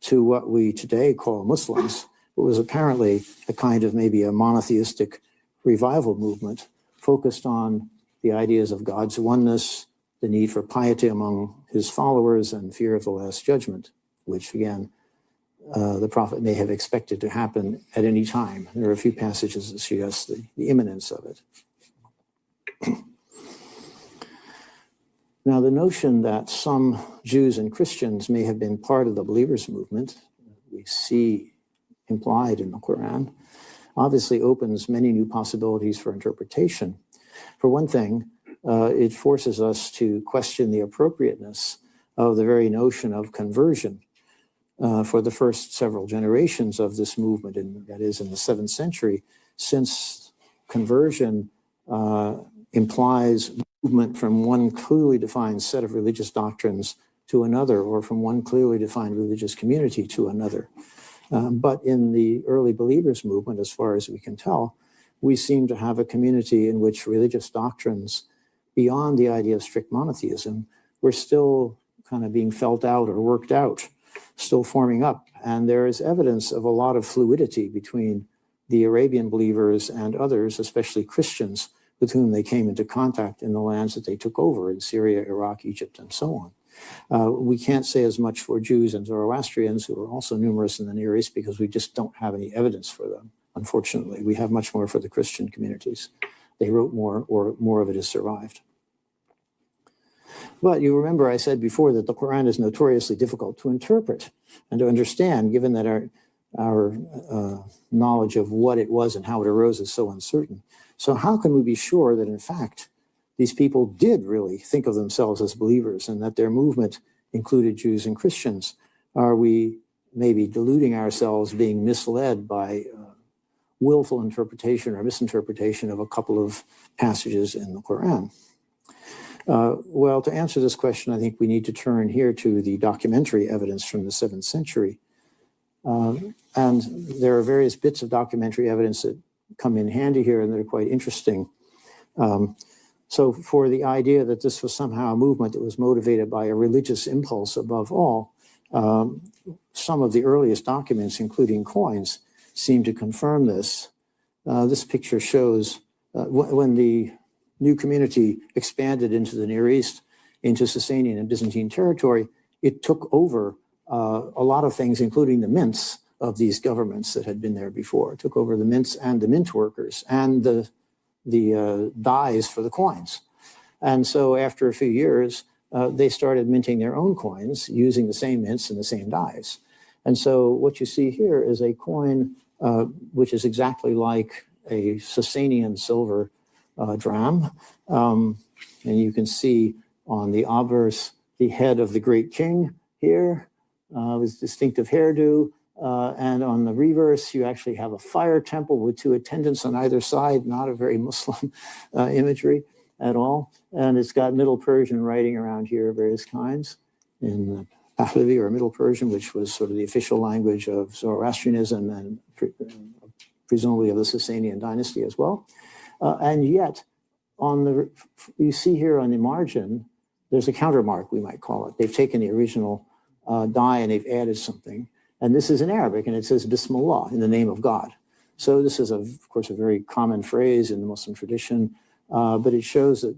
to what we today call Muslims. It was apparently a kind of maybe a monotheistic revival movement focused on the ideas of God's oneness, the need for piety among his followers, and fear of the last judgment, which again, the prophet may have expected to happen at any time. There are a few passages that suggest the imminence of it. Now, the notion that some Jews and Christians may have been part of the believers movement, we see implied in the Quran, obviously opens many new possibilities for interpretation. For one thing, it forces us to question the appropriateness of the very notion of conversion for the first several generations of this movement, that is in the 7th century, since conversion implies movement from one clearly defined set of religious doctrines to another, or from one clearly defined religious community to another. But in the early believers movement, as far as we can tell, we seem to have a community in which religious doctrines, beyond the idea of strict monotheism, were still kind of being felt out or worked out, still forming up. And there is evidence of a lot of fluidity between the Arabian believers and others, especially Christians, with whom they came into contact in the lands that they took over in Syria, Iraq, Egypt, and so on. We can't say as much for Jews and Zoroastrians, who are also numerous in the Near East, because we just don't have any evidence for them, unfortunately. We have much more for the Christian communities. They wrote more, or more of it has survived. But you remember I said before that the Quran is notoriously difficult to interpret and to understand, given that our knowledge of what it was and how it arose is so uncertain. So how can we be sure that, in fact, these people did really think of themselves as believers and that their movement included Jews and Christians? Are we maybe deluding ourselves, being misled by willful interpretation or misinterpretation of a couple of passages in the Quran? Well, to answer this question, I think we need to turn here to the documentary evidence from the 7th century. And there are various bits of documentary evidence that come in handy here and that are quite interesting. So for the idea that this was somehow a movement that was motivated by a religious impulse above all, some of the earliest documents, including coins, seem to confirm this. This picture shows when the new community expanded into the Near East, into Sasanian and Byzantine territory, it took over a lot of things, including the mints of these governments that had been there before. It took over the mints and the mint workers and the dyes for the coins. And so after a few years, they started minting their own coins using the same mints and the same dyes. And so what you see here is a coin which is exactly like a Sasanian silver dram. And you can see on the obverse the head of the great king here with distinctive hairdo. And on the reverse, you actually have a fire temple with two attendants on either side, not a very Muslim imagery at all. And it's got Middle Persian writing around here of various kinds in Pahlavi or Middle Persian, which was sort of the official language of Zoroastrianism and presumably of the Sasanian dynasty as well. And yet, you see here on the margin, there's a countermark, we might call it. They've taken the original die and they've added something. And this is in Arabic, and it says Bismillah, in the name of God. So this is, of course, a very common phrase in the Muslim tradition, but it shows that,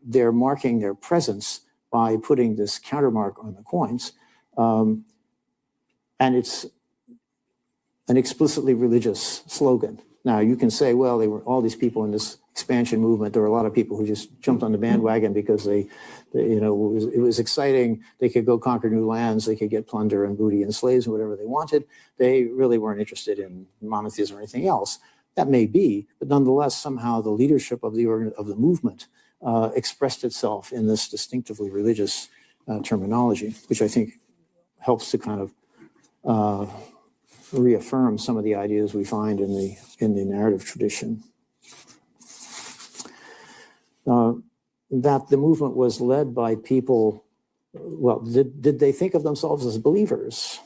they're marking their presence by putting this countermark on the coins. And it's an explicitly religious slogan. Now, you can say, well, they were all these people in this expansion movement. There were a lot of people who just jumped on the bandwagon because it was exciting. They could go conquer new lands. They could get plunder and booty and slaves and whatever they wanted. They really weren't interested in monotheism or anything else. That may be, but nonetheless, somehow the leadership of the movement expressed itself in this distinctively religious terminology, which I think helps to kind of reaffirm some of the ideas we find in the narrative tradition. That the movement was led by people, well, did they think of themselves as believers?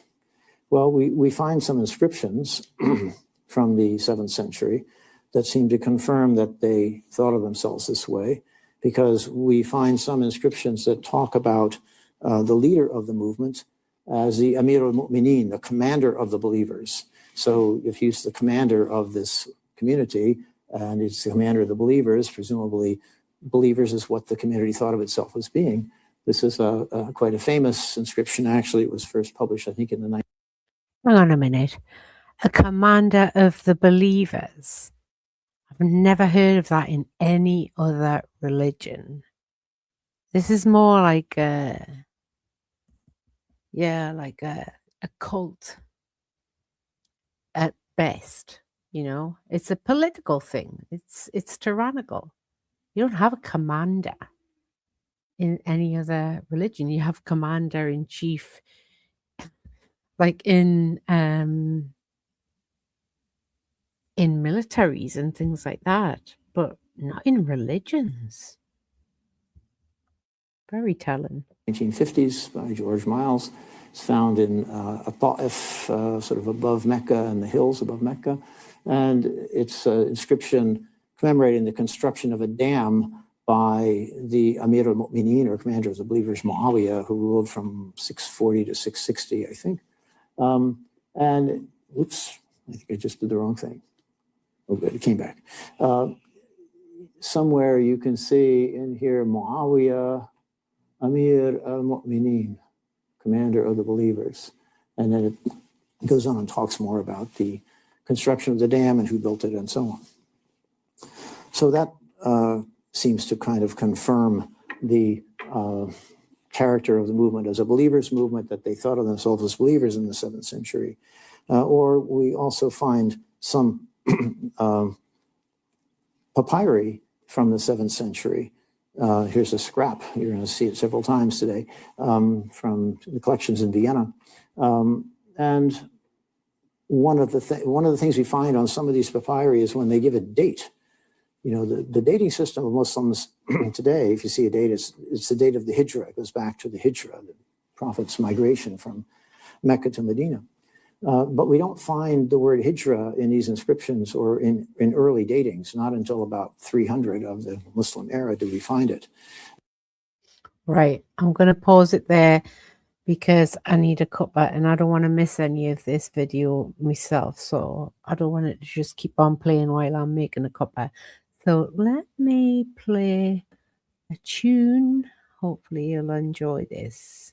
Well, we find some inscriptions from the 7th century that seem to confirm that they thought of themselves this way, because we find some inscriptions that talk about the leader of the movement as the Amir al-Mu'mineen, the commander of the believers. So if he's the commander of this community and it's the commander of the believers, presumably believers is what the community thought of itself as being. This is quite a famous inscription. Actually, it was first published, I think, in the 19th. Hang on a minute. A commander of the believers. I've never heard of that in any other religion. This is more like a cult at best. It's a political thing. It's tyrannical. You don't have a commander in any other religion. You have commander in chief, like in militaries and things like that, but not in religions. Very telling. 1950s by George Miles. It's found in Ta'if, sort of above Mecca and the hills above Mecca. And it's an inscription commemorating the construction of a dam by the Amir al-Mu'mineen, or commander of the believers, Muawiyah, who ruled from 640 to 660, I think. And, oops, I think I just did the wrong thing. Oh, good, it came back. Somewhere you can see in here, Muawiyah, Amir al-Mu'mineen, commander of the believers. And then it goes on and talks more about the construction of the dam and who built it and so on. So that seems to kind of confirm the character of the movement as a believers' movement, that they thought of themselves as believers in the 7th century. Or we also find some papyri from the 7th century. Here's a scrap. You're going to see it several times today from the collections in Vienna. And one of the things we find on some of these papyri is when they give a date. You know, the dating system of Muslims today, if you see a date, it's the date of the Hijra. It goes back to the Hijra, the Prophet's migration from Mecca to Medina. But we don't find the word Hijra in these inscriptions or in early datings. Not until about 300 of the Muslim era do we find it. Right. I'm going to pause it there because I need a cuppa and I don't want to miss any of this video myself. So I don't want it to just keep on playing while I'm making a cuppa. So let me play a tune. Hopefully you'll enjoy this.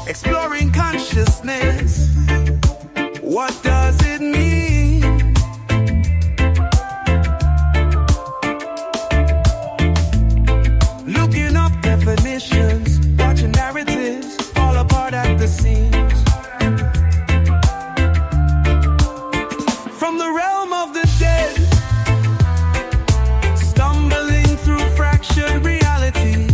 Exploring consciousness. What does it mean? Looking up definitions, watching narratives fall apart at the seams. From the realm of the dead, stumbling through fractured reality.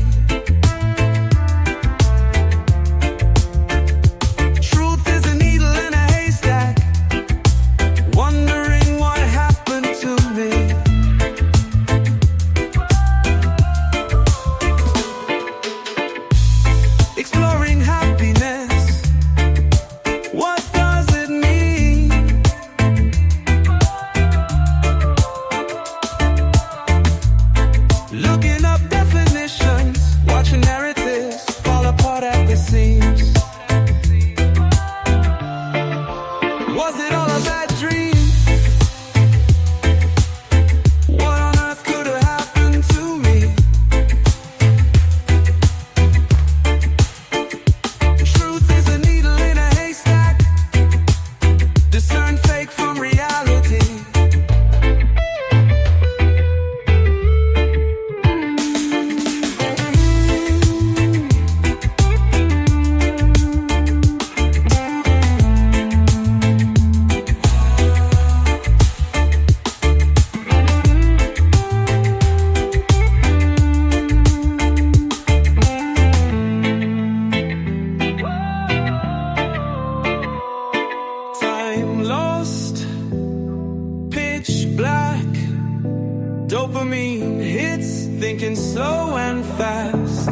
Dopamine hits, thinking slow and fast.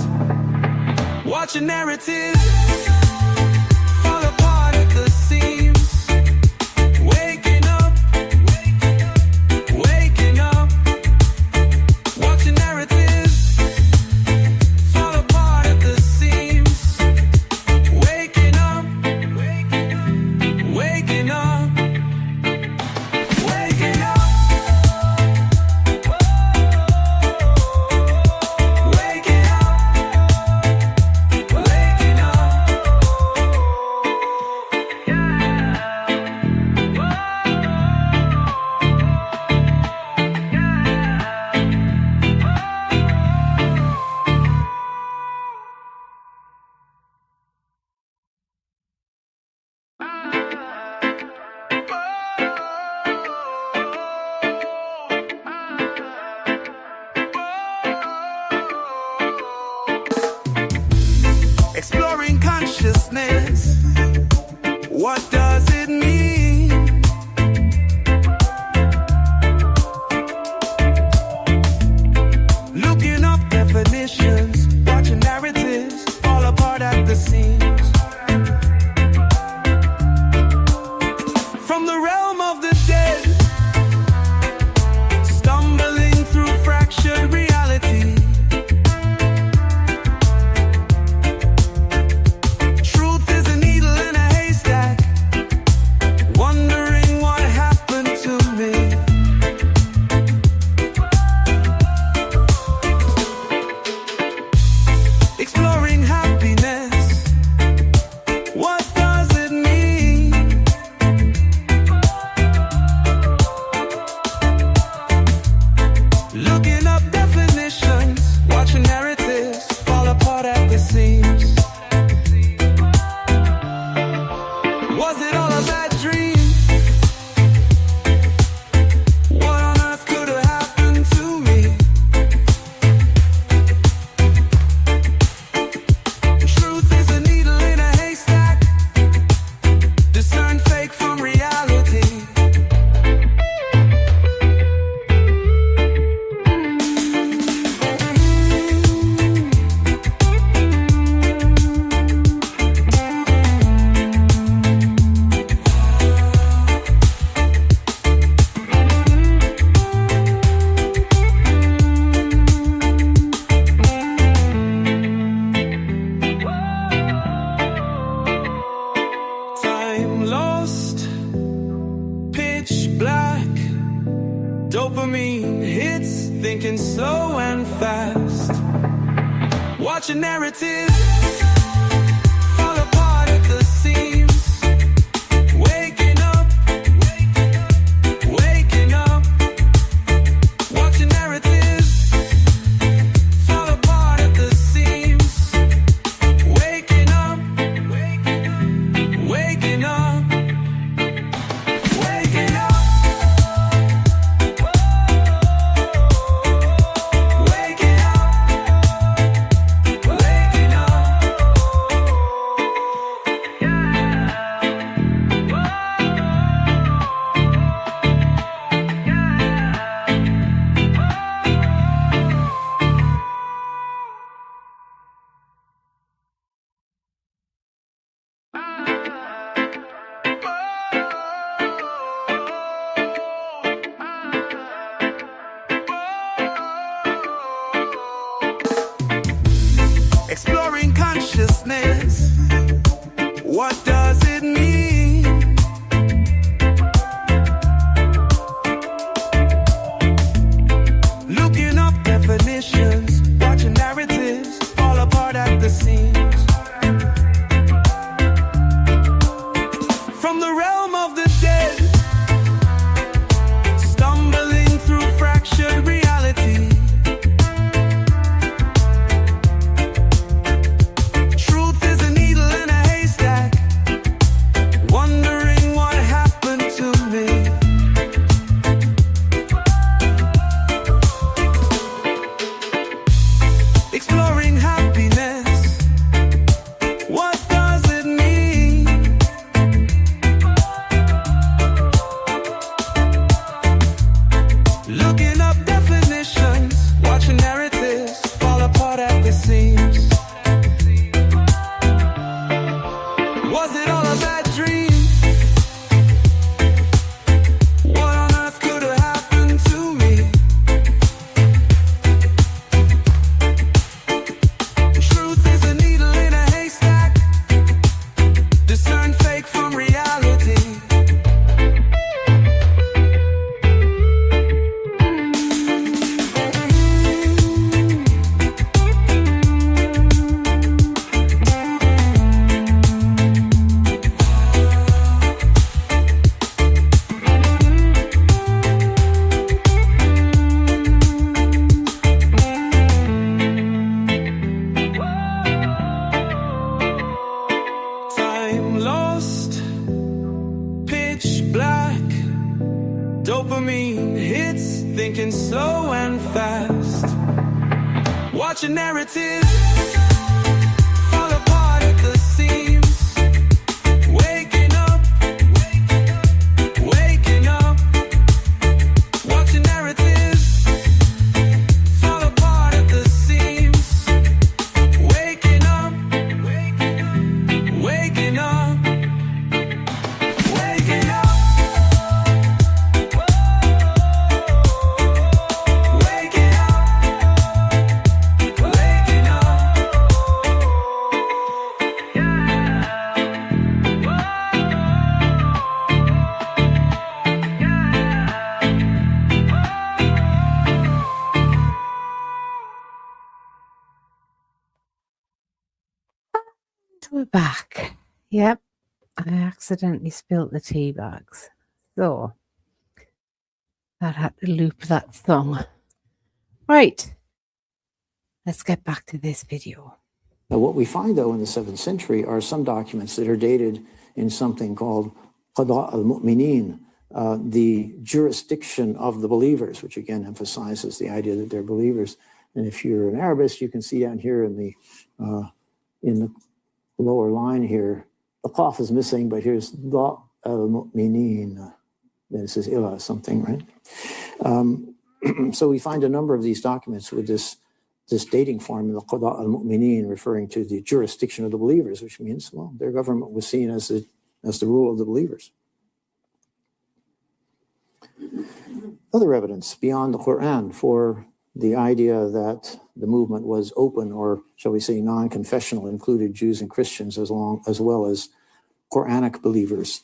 Watch a narrative fall apart at the seams. Waking up, waking up. Watch a narrative fall apart at the seams. Waking up, waking up. pitch black. Dopamine hits, thinking slow and fast. Watch a narrative fall apart at the seams. Waking up, waking up. Watch a narrative fall apart at the seams. Waking up, waking up. Exploring consciousness, what does it mean? Looking up definitions, watching narratives fall apart at the seams. From the realm of the dead, stumbling through fractured reality. Exploring happiness, what does it mean? Looking up definitions, watching narratives fall apart at the seams. Was it all a bad dream? What on earth could have happened to me? Dopamine hits, thinking slow and fast. Watch a narrative fall apart at the seams. Waking up, waking up. Watch a narrative fall apart at the seams. Waking up, waking up. We're back. Yep, I accidentally spilt the tea bags. So that had to loop that song. Right, let's get back to this video. Now, what we find, though, in the 7th century are some documents that are dated in something called Qada al-Mu'minin, the jurisdiction of the believers, which again emphasizes the idea that they're believers. And if you're an Arabist, you can see down here in the lower line here, the qaf is missing, but here's Da al-Mu'minin. Then it says Ila something, right? So we find a number of these documents with this dating form, the Qada al-Mu'minin, referring to the jurisdiction of the believers, which means, well, their government was seen as the rule of the believers. Other evidence beyond the Quran for the idea that the movement was open, or shall we say non-confessional, included Jews and Christians as well as Quranic believers.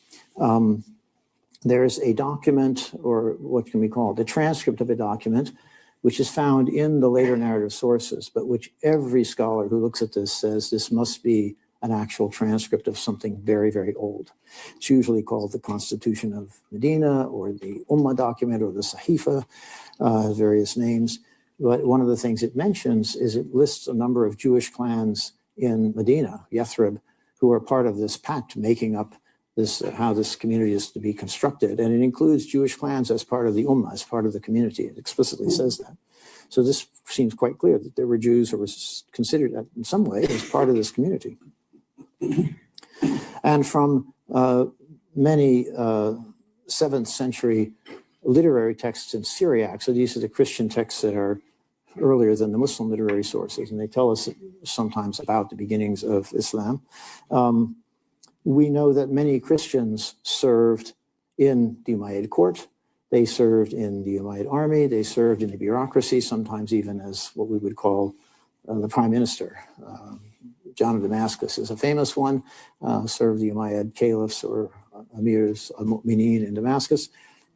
there's a document, or what can we call it, the transcript of a document, which is found in the later narrative sources, but which every scholar who looks at this says this must be an actual transcript of something very, very old. It's usually called the Constitution of Medina, or the Ummah document, or the Sahifa, has various names. But one of the things it mentions is it lists a number of Jewish clans in Medina, Yathrib, who are part of this pact making up this, how this community is to be constructed. And it includes Jewish clans as part of the Ummah, as part of the community. It explicitly says that. So this seems quite clear that there were Jews who were considered in some way as part of this community. And from many 7th century literary texts in Syriac, so these are the Christian texts that are earlier than the Muslim literary sources, and they tell us sometimes about the beginnings of Islam. We know that many Christians served in the Umayyad court. They served in the Umayyad army. They served in the bureaucracy, sometimes even as what we would call the prime minister. John of Damascus is a famous one, served the Umayyad caliphs or emirs al-Mu'mineen in Damascus.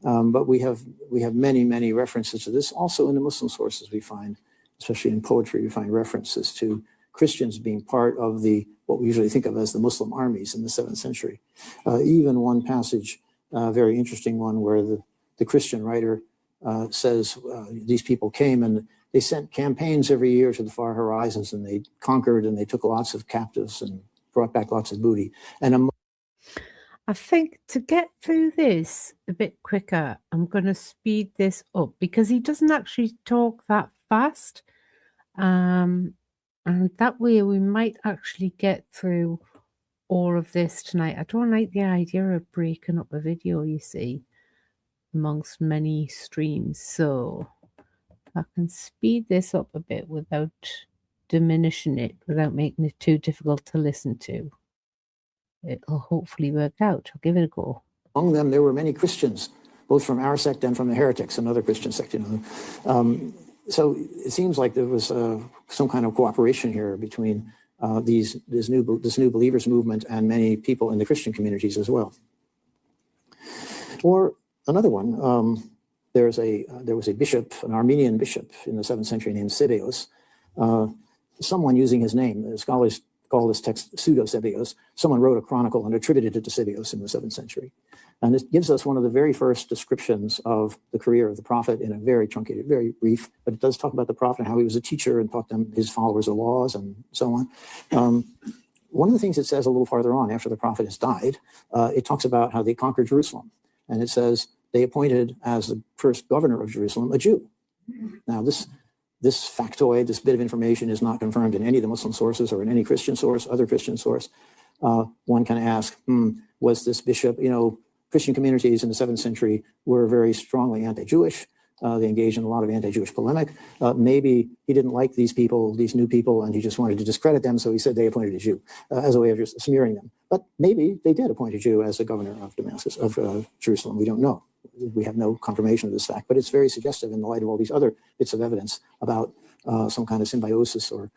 But we have many, many references to this. Also in the Muslim sources we find, especially in poetry, we find references to Christians being part of the, what we usually think of as the Muslim armies in the 7th century. Even one passage, a very interesting one, where the Christian writer says these people came and they sent campaigns every year to the far horizons, and they conquered and they took lots of captives and brought back lots of booty. And I think to get through this a bit quicker, I'm going to speed this up because he doesn't actually talk that fast. And that way we might actually get through all of this tonight. I don't like the idea of breaking up a video, you see, amongst many streams. So I can speed this up a bit without diminishing it, without making it too difficult to listen to. It'll hopefully work out. I'll give it a go. Among them, there were many Christians, both from our sect and from the heretics, another Christian sect. So it seems like there was some kind of cooperation here between this new believers movement and many people in the Christian communities as well. Or another one, there was a bishop, an Armenian bishop in the 7th century named Sebeos. Someone using his name, the scholars call this text Pseudo-Sebeos. Someone wrote a chronicle and attributed it to Sebeos in the 7th century. And it gives us one of the very first descriptions of the career of the prophet in a very truncated, very brief, but it does talk about the prophet and how he was a teacher and taught them, his followers, the laws and so on. One of the things it says a little farther on, after the prophet has died, it talks about how they conquered Jerusalem. And it says they appointed as the first governor of Jerusalem a Jew. Now this factoid, this bit of information is not confirmed in any of the Muslim sources or in any Christian source, other Christian source. One can ask, was this bishop, Christian communities in the 7th century were very strongly anti-Jewish. They engaged in a lot of anti-Jewish polemic. Maybe he didn't like these people, these new people, and he just wanted to discredit them, so he said they appointed a Jew as a way of just smearing them. But maybe they did appoint a Jew as the governor of Damascus, of Jerusalem. We don't know. We have no confirmation of this fact, but it's very suggestive in the light of all these other bits of evidence about some kind of symbiosis or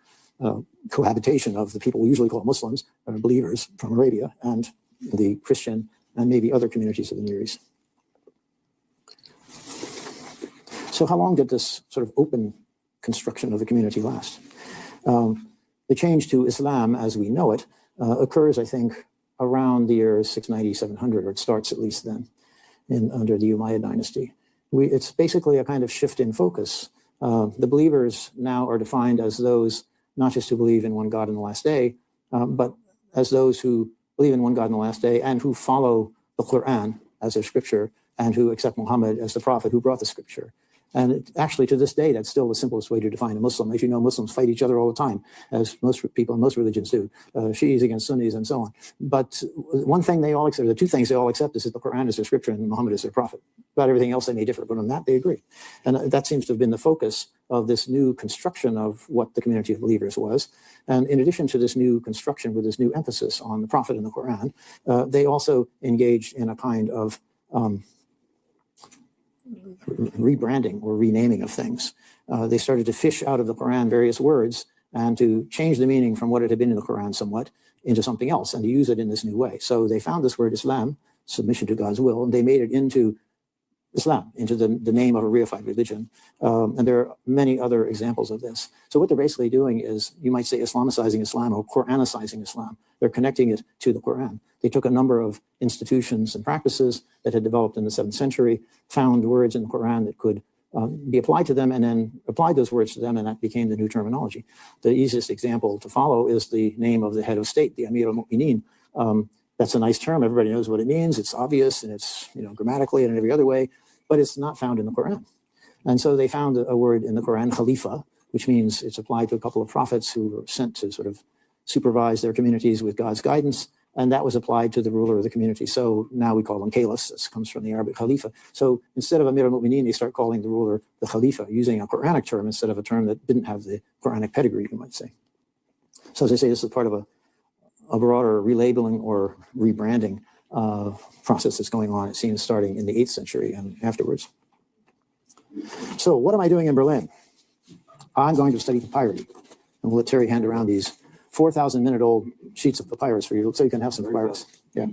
cohabitation of the people we usually call Muslims, or believers from Arabia, and the Christian and maybe other communities of the Near East. So how long did this sort of open construction of the community last? The change to Islam as we know it occurs, I think, around the year 690, 700, or it starts at least then, under the Umayyad dynasty. It's basically a kind of shift in focus. The believers now are defined as those not just who believe in one God in the last day, but as those who believe in one God in the last day and who follow the Quran as their scripture and who accept Muhammad as the prophet who brought the scripture. And actually, to this day, that's still the simplest way to define a Muslim. As you know, Muslims fight each other all the time, as most people in most religions do, Shi'is against Sunnis and so on. But one thing they all accept, the two things they all accept is that the Quran is their scripture and Muhammad is their prophet. About everything else they may differ, but on that they agree. And that seems to have been the focus of this new construction of what the community of believers was. And in addition to this new construction with this new emphasis on the prophet and the Quran, they also engaged in a kind of rebranding or renaming of things. They started to fish out of the Quran various words and to change the meaning from what it had been in the Quran somewhat into something else and to use it in this new way. So they found this word Islam submission to God's will, and they made it into Islam, into the name of a reified religion. And there are many other examples of this. So what they're basically doing is, you might say, Islamicizing Islam or Quranicizing Islam. They're connecting it to the Quran. They took a number of institutions and practices that had developed in the 7th century, found words in the Quran that could be applied to them, and then applied those words to them, and that became the new terminology. The easiest example to follow is the name of the head of state, the Amir al-Mu'mineen. That's a nice term. Everybody knows what it means. It's obvious, and it's, grammatically and in every other way, but it's not found in the Quran. And so they found a word in the Quran, Khalifa, which means it's applied to a couple of prophets who were sent to sort of supervise their communities with God's guidance. And that was applied to the ruler of the community. So now we call them caliphs. This comes from the Arabic Khalifa. So instead of Amir al-Mu'mineen, they start calling the ruler the Khalifa, using a Quranic term instead of a term that didn't have the Quranic pedigree, you might say. So as I say, this is part of a broader relabeling or rebranding process that's going on, it seems, starting in the 8th century and afterwards. So what am I doing in Berlin? I'm going to study papyri. And we'll let Terry hand around these 4,000-minute-old sheets of papyrus for you, so you can have some papyrus. Yeah.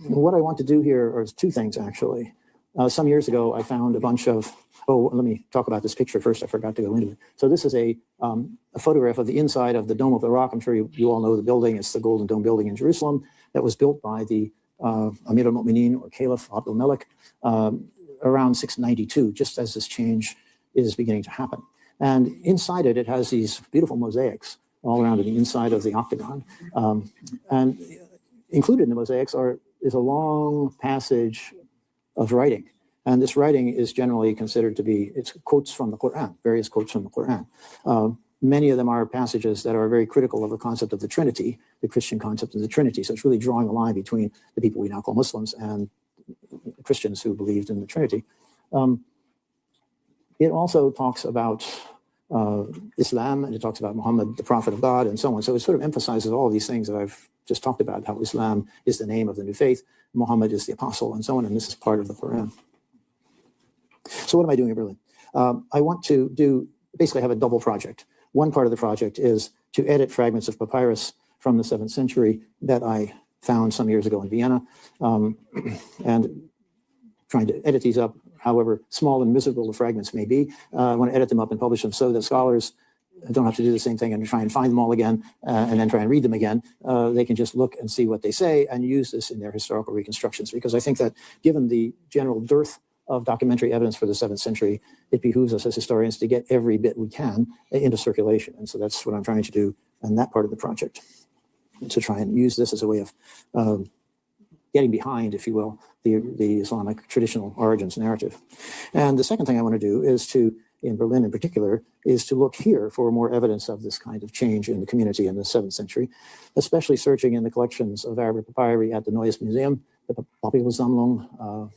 What I want to do here are two things, actually. Some years ago, I found a bunch of, let me talk about this picture first. I forgot to go into it. So this is a photograph of the inside of the Dome of the Rock. I'm sure you all know the building. It's the Golden Dome building in Jerusalem that was built by the Amir al-Mu'mineen, or Caliph Abdul Malik, around 692, just as this change is beginning to happen. And inside it, it has these beautiful mosaics all around the inside of the octagon. And included in the mosaics is a long passage of writing. And this writing is generally considered to be, it's quotes from the Quran, various quotes from the Quran. Many of them are passages that are very critical of the concept of the Trinity, the Christian concept of the Trinity. So it's really drawing a line between the people we now call Muslims and Christians who believed in the Trinity. It also talks about Islam, and it talks about Muhammad, the prophet of God, and so on. So it sort of emphasizes all of these things that I've just talked about, how Islam is the name of the new faith, Muhammad is the apostle, and so on, and this is part of the Quran. So what am I doing in Berlin? I want to basically have a double project. One part of the project is to edit fragments of papyrus from the 7th century that I found some years ago in Vienna, and trying to edit these up, however small and miserable the fragments may be. I want to edit them up and publish them so that scholars don't have to do the same thing and try and find them all again and then try and read them again. They can just look and see what they say and use this in their historical reconstructions, because I think that given the general dearth of documentary evidence for the 7th century, it behooves us as historians to get every bit we can into circulation. And so that's what I'm trying to do in that part of the project, to try and use this as a way of getting behind, if you will, the Islamic traditional origins narrative. And the second thing I want to do is to, in Berlin in particular, is to look here for more evidence of this kind of change in the community in the 7th century, especially searching in the collections of Arabic papyri at the Neues Museum, the Papyrussammlung,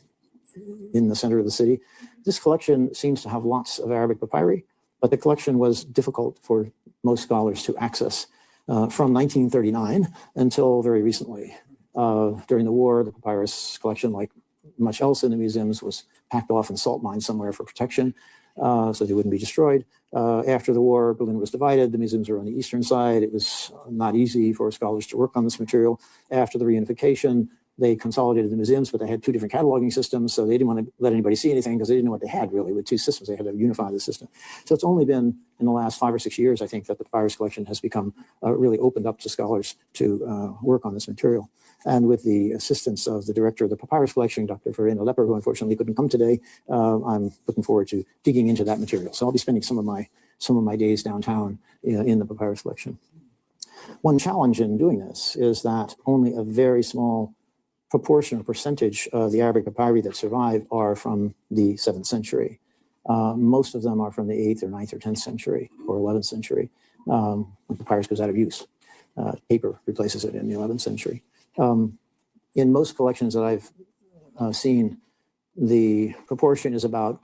in the center of the city. This collection seems to have lots of Arabic papyri, but the collection was difficult for most scholars to access from 1939 until very recently. During the war, the papyrus collection, like much else in the museums, was packed off in salt mines somewhere for protection, so they wouldn't be destroyed. After the war, Berlin was divided. The museums were on the eastern side. It was not easy for scholars to work on this material. After the reunification, they consolidated the museums, but they had two different cataloging systems, so they didn't want to let anybody see anything because they didn't know what they had really with two systems. They had to unify the system. So it's only been in the last 5 or 6 years, I think, that the papyrus collection has become really opened up to scholars to work on this material. And with the assistance of the director of the papyrus collection, Dr. Verena Lepper, who unfortunately couldn't come today, I'm looking forward to digging into that material. So I'll be spending some of my days downtown in the papyrus collection. One challenge in doing this is that only a very small proportion or percentage of the Arabic papyri that survive are from the 7th century. Most of them are from the 8th or 9th or 10th century or 11th century, when papyrus goes out of use. Paper replaces it in the 11th century. In most collections that I've seen, the proportion is about,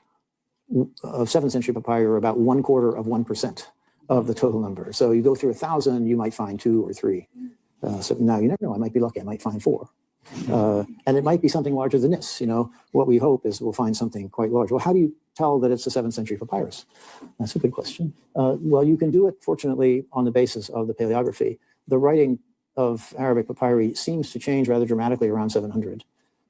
of 7th century papyri, are about 1/4% of the total number. So you go through 1,000, you might find 2 or 3. So now you never know, I might be lucky, I might find 4. And it might be something larger than this. What we hope is we'll find something quite large. Well, how do you tell that it's a 7th century papyrus? That's a good question. Well, you can do it, fortunately, on the basis of the paleography. The writing of Arabic papyri seems to change rather dramatically around 700.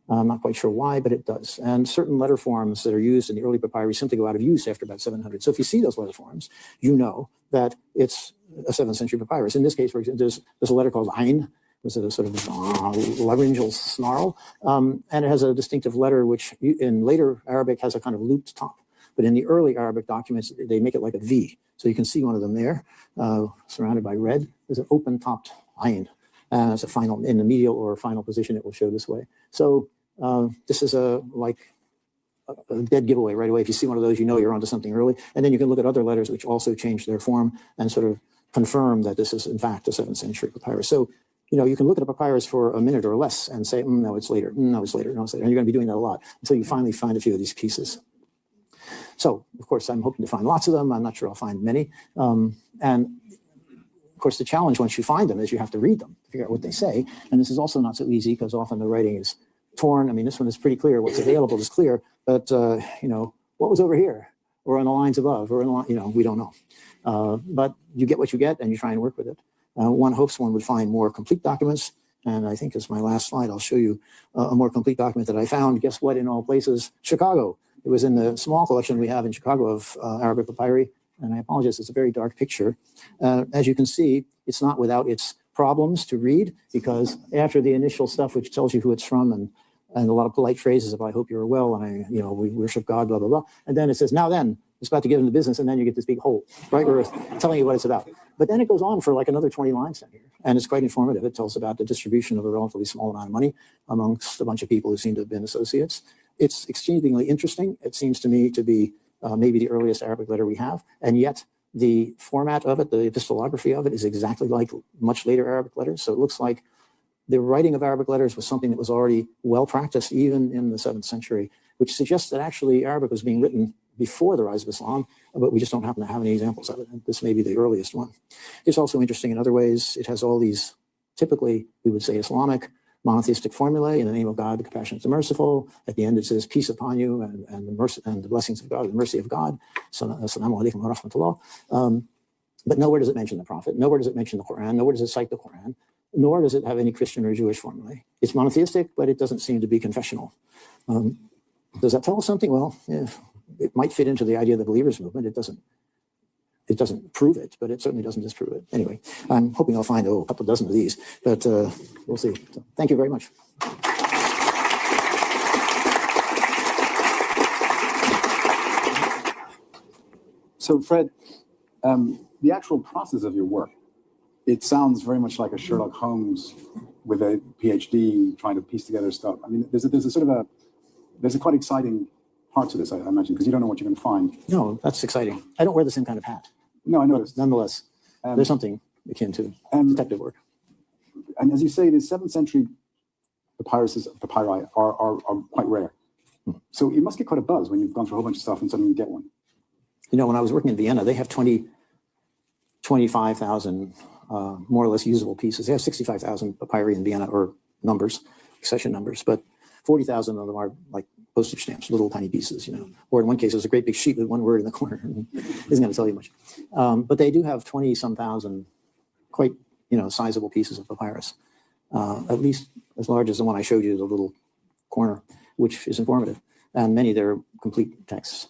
I'm not quite sure why, but it does. And certain letter forms that are used in the early papyri simply go out of use after about 700. So if you see those letter forms, you know that it's a 7th century papyrus. In this case, for example, there's a letter called Ain, which is a sort of laryngeal snarl, and it has a distinctive letter which in later Arabic has a kind of looped top. But in the early Arabic documents, they make it like a V. So you can see one of them there, surrounded by red. There's an open-topped Ain. As a final, in the medial or final position, it will show this way. So this is a dead giveaway right away. If you see one of those, you know you're onto something early. And then you can look at other letters which also change their form and sort of confirm that this is in fact a 7th century papyrus. So, you know, you can look at a papyrus for a minute or less and say, no, it's later. No, it's later. No, it's later. And you're going to be doing that a lot until you finally find a few of these pieces. So, of course, I'm hoping to find lots of them. I'm not sure I'll find many. And of course, the challenge once you find them is you have to read them, figure out what they say. And this is also not so easy because often the writing is torn. I mean, this one is pretty clear. What's available is clear. But, you know, what was over here or on the lines above or, in the line, you know, we don't know. But you get what you get and you try and work with it. One hopes one would find more complete documents. And I think as my last slide, I'll show you a more complete document that I found. Guess what? In all places, Chicago. It was in the small collection we have in Chicago of Arabic papyri. And I apologize, it's a very dark picture. As you can see, it's not without its problems to read, because after the initial stuff, which tells you who it's from and a lot of polite phrases of, I hope you're well, and you know, we worship God, blah, blah, blah. And then it says, now then, it's about to get into business, and then you get this big hole, right, where it's telling you what it's about. But then it goes on for like another 20 lines down here, and it's quite informative. It tells about the distribution of a relatively small amount of money amongst a bunch of people who seem to have been associates. It's exceedingly interesting. It seems to me to be maybe the earliest Arabic letter we have, and yet the format of it, the epistolography of it, is exactly like much later Arabic letters. So it looks like the writing of Arabic letters was something that was already well practiced even in the 7th century, which suggests that actually Arabic was being written before the rise of Islam, but we just don't happen to have any examples of it. And this may be the earliest one. It's also interesting in other ways. It has all these, typically we would say Islamic, monotheistic formulae: in the name of God, the compassionate, the merciful. At the end, it says peace upon you and the mercy and the blessings of God, the mercy of God. Assalamu alaikum wa rahmatullah. But nowhere does it mention the Prophet. Nowhere does it mention the Quran. Nowhere does it cite the Quran. Nor does it have any Christian or Jewish formulae. It's monotheistic, but it doesn't seem to be confessional. Does that tell us something? Well, yeah, it might fit into the idea of the believers movement. It doesn't prove it, but it certainly doesn't disprove it. Anyway, I'm hoping I'll find a couple dozen of these, but we'll see. So, thank you very much. So, Fred, the actual process of your work, it sounds very much like a Sherlock Holmes with a PhD trying to piece together stuff. I mean, there's a quite exciting part to this, I imagine, because you don't know what you're going to find. No, that's exciting. I don't wear the same kind of hat. No, I noticed. Nonetheless, there's something akin to detective work. And as you say, the 7th century papyri are quite rare. So you must get quite a buzz when you've gone through a whole bunch of stuff and suddenly you get one. You know, when I was working in Vienna, they have 25,000 more or less usable pieces. They have 65,000 papyri in Vienna, or numbers, accession numbers, but 40,000 of them are like postage stamps, little tiny pieces, you know. Or in one case, it was a great big sheet with one word in the corner. Isn't going to tell you much. But they do have 20-some thousand quite, you know, sizable pieces of papyrus, at least as large as the one I showed you, the little corner, which is informative. And many, they're complete texts.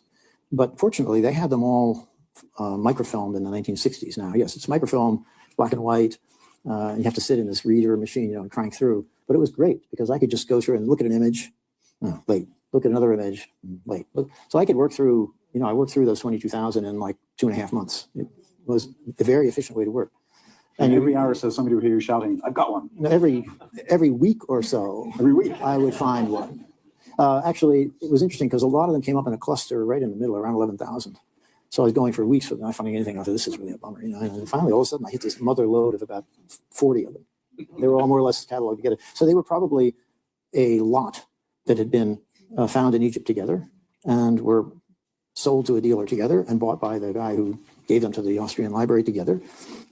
But fortunately, they had them all microfilmed in the 1960s now. Yes, it's microfilm, black and white. You have to sit in this reader machine, you know, and crank through. But it was great because I could just go through and look at an image, wait, look at another image, wait. Look. So I could work through, you know, I worked through those 22,000 in like 2.5 months. It was a very efficient way to work. And every hour or so, somebody would hear you shouting, "I've got one." Every week or so, I would find one. Actually, it was interesting because a lot of them came up in a cluster right in the middle, around 11,000. So I was going for weeks without finding anything. I thought, this is really a bummer, you know. And finally, all of a sudden, I hit this mother lode of about 40 of them. They were all more or less cataloged together. So they were probably a lot that had been found in Egypt together and were sold to a dealer together and bought by the guy who gave them to the Austrian library together.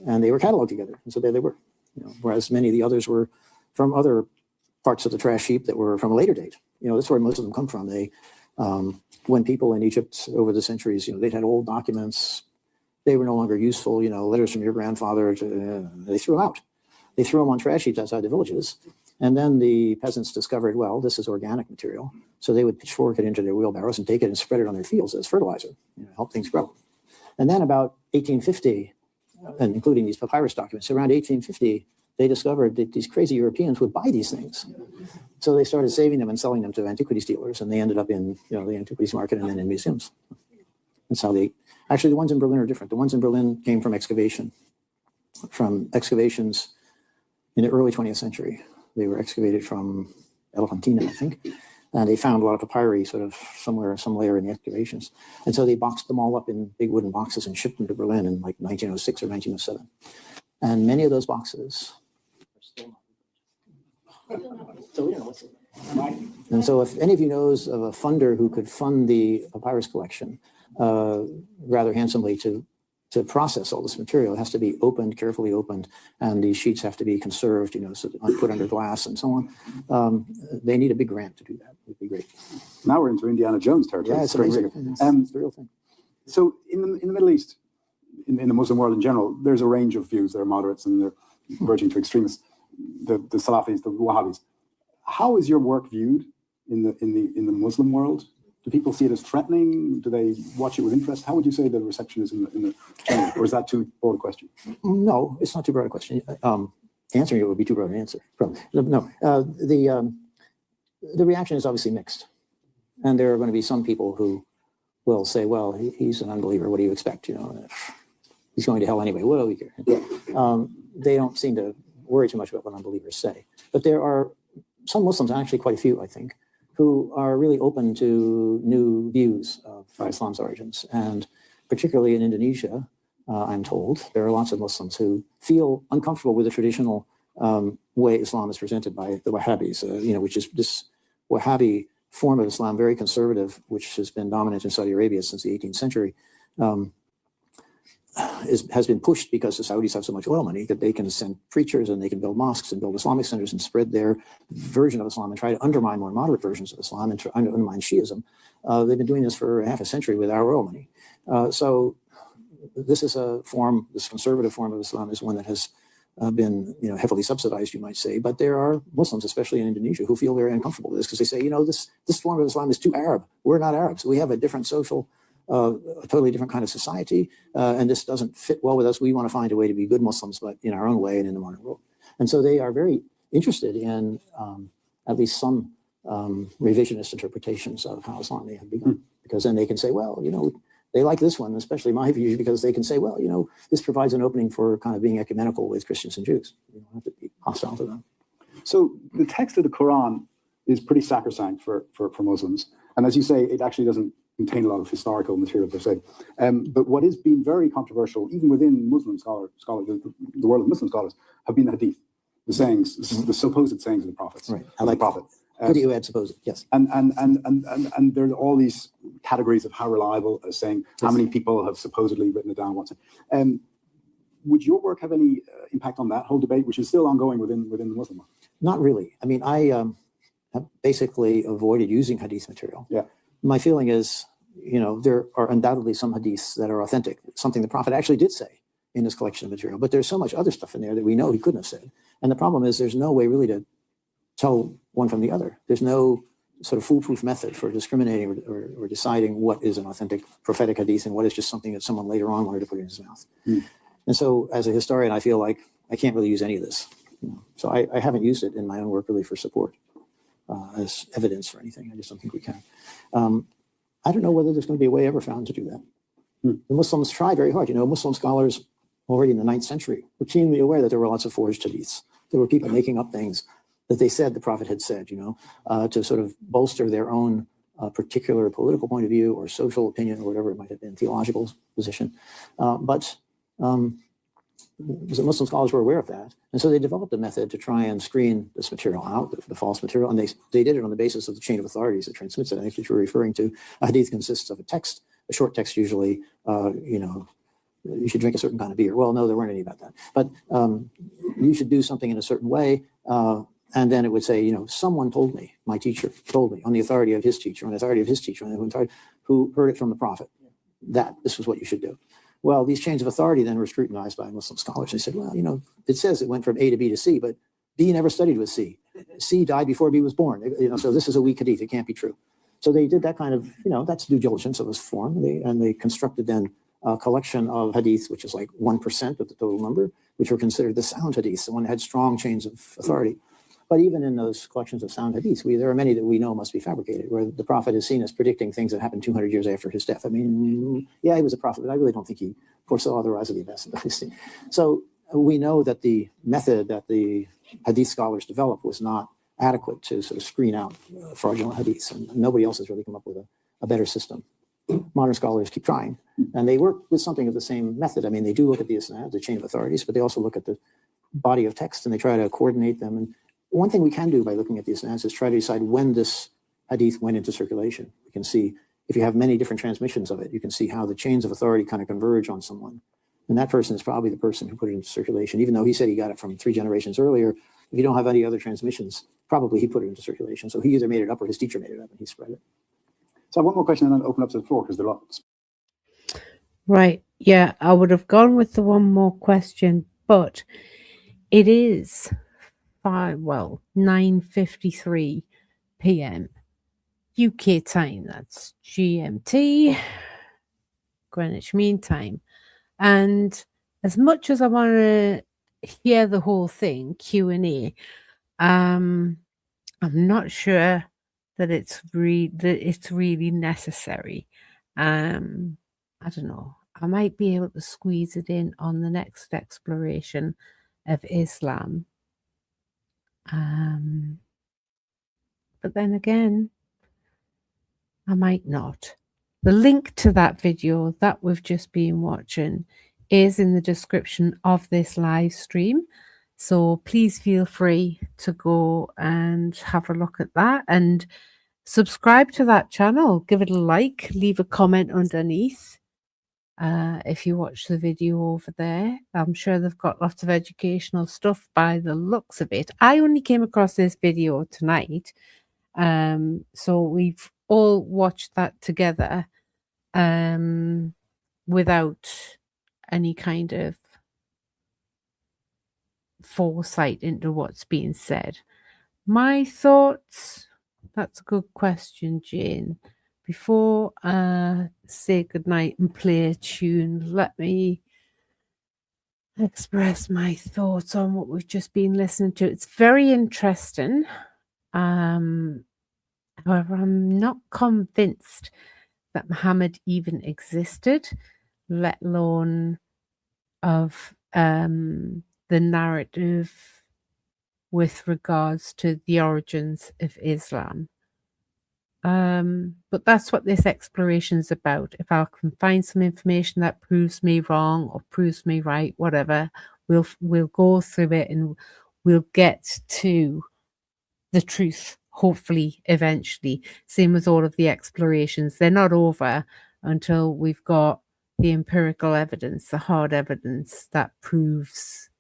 And they were cataloged together. And so there they were. You know, whereas many of the others were from other parts of the trash heap that were from a later date. You know, that's where most of them come from. They, when people in Egypt over the centuries, you know, they'd had old documents. They were no longer useful, you know, letters from your grandfather, they threw them out. They threw them on trash heaps outside the villages. And then the peasants discovered, well, this is organic material. So they would pitchfork it into their wheelbarrows and take it and spread it on their fields as fertilizer, help things grow. And then about 1850, and including these papyrus documents, around 1850, they discovered that these crazy Europeans would buy these things. So they started saving them and selling them to antiquities dealers, and they ended up in the antiquities market and then in museums. That's how actually the ones in Berlin are different. The ones in Berlin came from excavations in the early 20th century. They were excavated from Elephantina, I think, and they found a lot of papyri sort of somewhere, some layer in the excavations. And so they boxed them all up in big wooden boxes and shipped them to Berlin in like 1906 or 1907. And many of those boxes are still not. So we don't know what's in there. And so if any of you knows of a funder who could fund the papyrus collection rather handsomely to process all this material, it has to be opened, carefully opened, and these sheets have to be conserved, so put under glass and so on. They need a big grant to do that. It would be great. Now we're into Indiana Jones territory. Yeah, it's amazing. It's the real thing. So in the Middle East, in the Muslim world in general, there's a range of views. There are moderates and they're verging to extremists, the Salafis, the Wahhabis. How is your work viewed in the Muslim world? Do people see it as threatening? Do they watch it with interest? How would you say the reception is in the channel? Or is that too broad a question? No, it's not too broad a question. Answering it would be too broad an answer. No, the reaction is obviously mixed. And there are going to be some people who will say, well, he's an unbeliever. What do you expect? He's going to hell anyway. What do we care? They don't seem to worry too much about what unbelievers say. But there are some Muslims, actually quite a few, I think, who are really open to new views of Islam's origins. And particularly in Indonesia, I'm told, there are lots of Muslims who feel uncomfortable with the traditional way Islam is presented by the Wahhabis, which is this Wahhabi form of Islam, very conservative, which has been dominant in Saudi Arabia since the 18th century, has been pushed because the Saudis have so much oil money that they can send preachers and they can build mosques and build Islamic centers and spread their version of Islam and try to undermine more moderate versions of Islam and try to undermine Shiism. They've been doing this for half a century with our oil money. So this is this conservative form of Islam is one that has been heavily subsidized, you might say. But there are Muslims, especially in Indonesia, who feel very uncomfortable with this because they say, this form of Islam is too Arab. We're not Arabs. We have a different social a totally different kind of society, and this doesn't fit well with us. We want to find a way to be good Muslims, but in our own way and in the modern world. And so they are very interested in at least some revisionist interpretations of how Islam may have begun, because then they can say, well, they like this one, especially my view, because they can say, well, this provides an opening for kind of being ecumenical with Christians and Jews. You don't have to be hostile to them. So the text of the Quran is pretty sacrosanct for Muslims. And as you say, it actually doesn't contain a lot of historical material per se. But what has been very controversial, even within Muslim scholars, the world of Muslim scholars, have been the hadith, the sayings, the supposed sayings of the prophets. Right. I like the prophet. Good you add supposed, yes. And there are all these categories of how reliable, saying how many people have supposedly written it down. Would your work have any impact on that whole debate, which is still ongoing within the Muslim world? Not really. I mean, I have basically avoided using hadith material. Yeah. My feeling is, there are undoubtedly some hadiths that are authentic, something the Prophet actually did say in his collection of material, but there's so much other stuff in there that we know he couldn't have said. And the problem is there's no way really to tell one from the other. There's no sort of foolproof method for discriminating or deciding what is an authentic prophetic hadith and what is just something that someone later on wanted to put in his mouth. And so as a historian, I feel like I can't really use any of this. So I haven't used it in my own work really for support. As evidence for anything. I just don't think we can. I don't know whether there's going to be a way ever found to do that. The Muslims try very hard. Muslim scholars already in the 9th century were keenly aware that there were lots of forged hadiths. There were people making up things that they said the Prophet had said, to sort of bolster their own particular political point of view or social opinion or whatever it might have been, theological position. But the Muslim scholars were aware of that. And so they developed a method to try and screen this material out, the false material. And they did it on the basis of the chain of authorities that transmits it. I think that you're referring to. A hadith consists of a text, a short text usually, you should drink a certain kind of beer. Well, no, there weren't any about that. But you should do something in a certain way. And then it would say, someone told me, my teacher told me, on the authority of his teacher, on the authority of his teacher, who heard it from the Prophet, that this was what you should do. Well, these chains of authority then were scrutinized by Muslim scholars. They said, well, you know, it says it went from A to B to C, but B never studied with C. C died before B was born. You know, so this is a weak hadith. It can't be true. So they did that kind of, you know, that's due diligence of this form. And they constructed then a collection of hadiths, which is like 1% of the total number, which were considered the sound hadiths, the one that had strong chains of authority. But even in those collections of sound hadiths, there are many that we know must be fabricated, where the prophet is seen as predicting things that happened 200 years after his death. I mean, yeah, he was a prophet, but I really don't think he foresaw the rise of the events. So we know that the method that the hadith scholars developed was not adequate to sort of screen out fraudulent hadiths, and nobody else has really come up with a better system. Modern scholars keep trying, and they work with something of the same method. I mean, they do look at the isnad, the chain of authorities, but they also look at the body of text, and they try to coordinate them. And one thing we can do by looking at the isnads is try to decide when this hadith went into circulation. We can see, if you have many different transmissions of it, you can see how the chains of authority kind of converge on someone. And that person is probably the person who put it into circulation, even though he said he got it from 3 generations earlier. If you don't have any other transmissions, probably he put it into circulation. So he either made it up or his teacher made it up and he spread it. So I have one more question and then open up to the floor because there are lots. Right. Yeah, I would have gone with the one more question, but it is 9:53 p.m. UK time. That's GMT, Greenwich Mean Time. And as much as I want to hear the whole thing, Q&A, I'm not sure that it's really necessary. I don't know. I might be able to squeeze it in on the next exploration of Islam. But then again, I might not. The link to that video that we've just been watching is in the description of this live stream. So please feel free to go and have a look at that and subscribe to that channel. Give it a like, leave a comment underneath. If you watch the video over there, I'm sure they've got lots of educational stuff by the looks of it. I only came across this video tonight. So we've all watched that together without any kind of foresight into what's being said. My thoughts, that's a good question, Jane. Before I say goodnight and play a tune, let me express my thoughts on what we've just been listening to. It's very interesting. However, I'm not convinced that Muhammad even existed, let alone of the narrative with regards to the origins of Islam. But that's what this exploration is about. If I can find some information that proves me wrong or proves me right, whatever, we'll go through it and we'll get to the truth, hopefully, eventually. Same with all of the explorations. They're not over until we've got the empirical evidence, the hard evidence that proves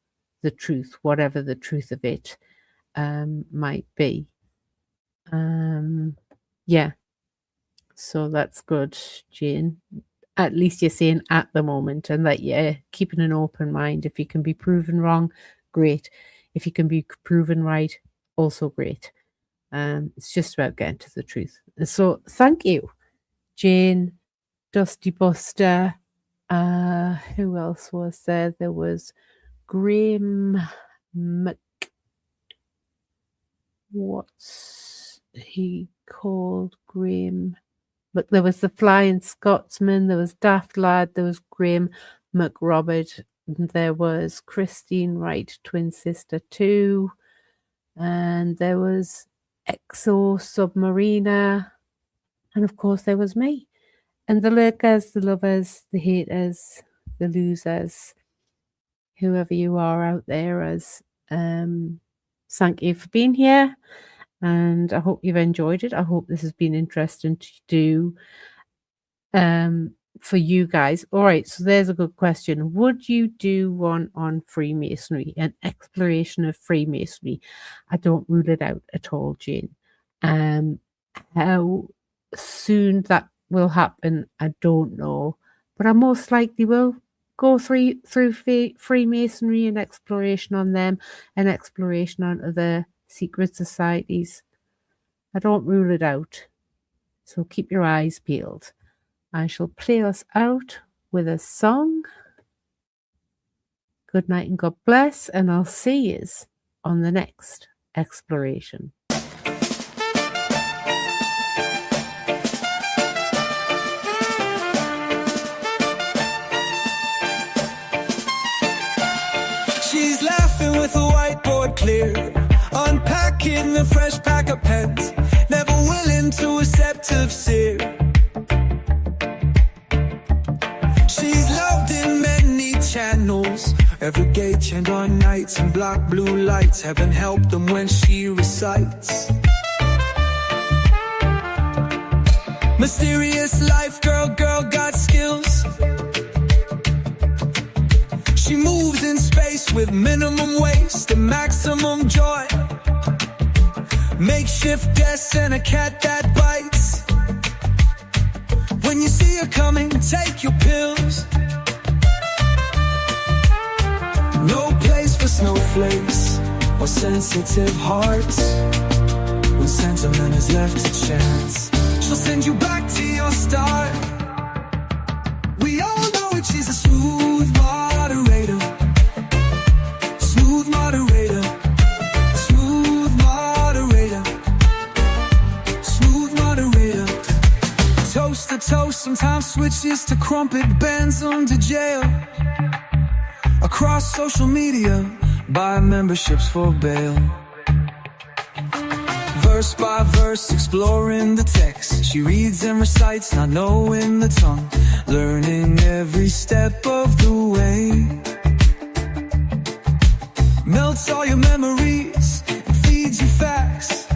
the truth, whatever the truth of it might be. Yeah, so that's good, Jane. At least you're saying at the moment, and that you're keeping an open mind. If you can be proven wrong, great. If you can be proven right, also great. It's just about getting to the truth. And so thank you, Jane, Dusty Buster. Who else was there? There was Graham what's he called? Graham. But there was the Flying Scotsman, there was Daft Lad, there was Graham McRobert, there was Christine Wright, twin sister 2, and there was Exo Submariner, and of course there was me. And the lurkers, the lovers, the haters, the losers, whoever you are out there, as thank you for being here. And I hope you've enjoyed it. I hope this has been interesting to do for you guys. All right, so there's a good question. Would you do one on Freemasonry, an exploration of Freemasonry? I don't rule it out at all, Jane. How soon that will happen, I don't know, but I most likely will. go through Freemasonry and exploration on them and exploration on other secret societies. I don't rule it out. So keep your eyes peeled. I shall play us out with a song. Good night and God bless, and I'll see you on the next exploration. She's laughing with a whiteboard clear, unpacking a fresh pack of pens, never willing to accept of fear. She's loved in many channels, every gay chant on nights and black blue lights. Heaven help them when she recites. Mysterious life, girl got skills. She moves in space with minimum waste and maximum joy. Makeshift desk and a cat that bites. When you see her coming, take your pills. No place for snowflakes or sensitive hearts. When sentiment is left to chance, she'll send you back to your start. We all know it, she's a smooth moderator. Smooth moderator. Smooth moderator. Smooth moderator. Toast to toast, sometimes switches to crumpet, bends them to jail. Across social media, buy memberships for bail. Verse by verse, exploring the text. She reads and recites, not knowing the tongue, learning every step of the way. Melts all your memories and feeds you facts.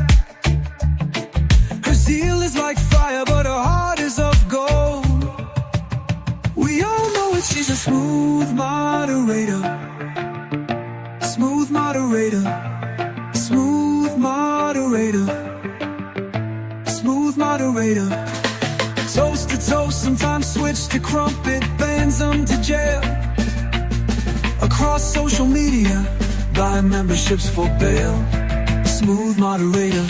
Her zeal is like fire, but her heart is of gold. We all know it, she's a smooth moderator. Smooth moderator. Smooth moderator. Smooth moderator. Toast to toast, sometimes switch to crumpet, bends them to jail. Across social media, buy memberships for bail. Smooth moderator.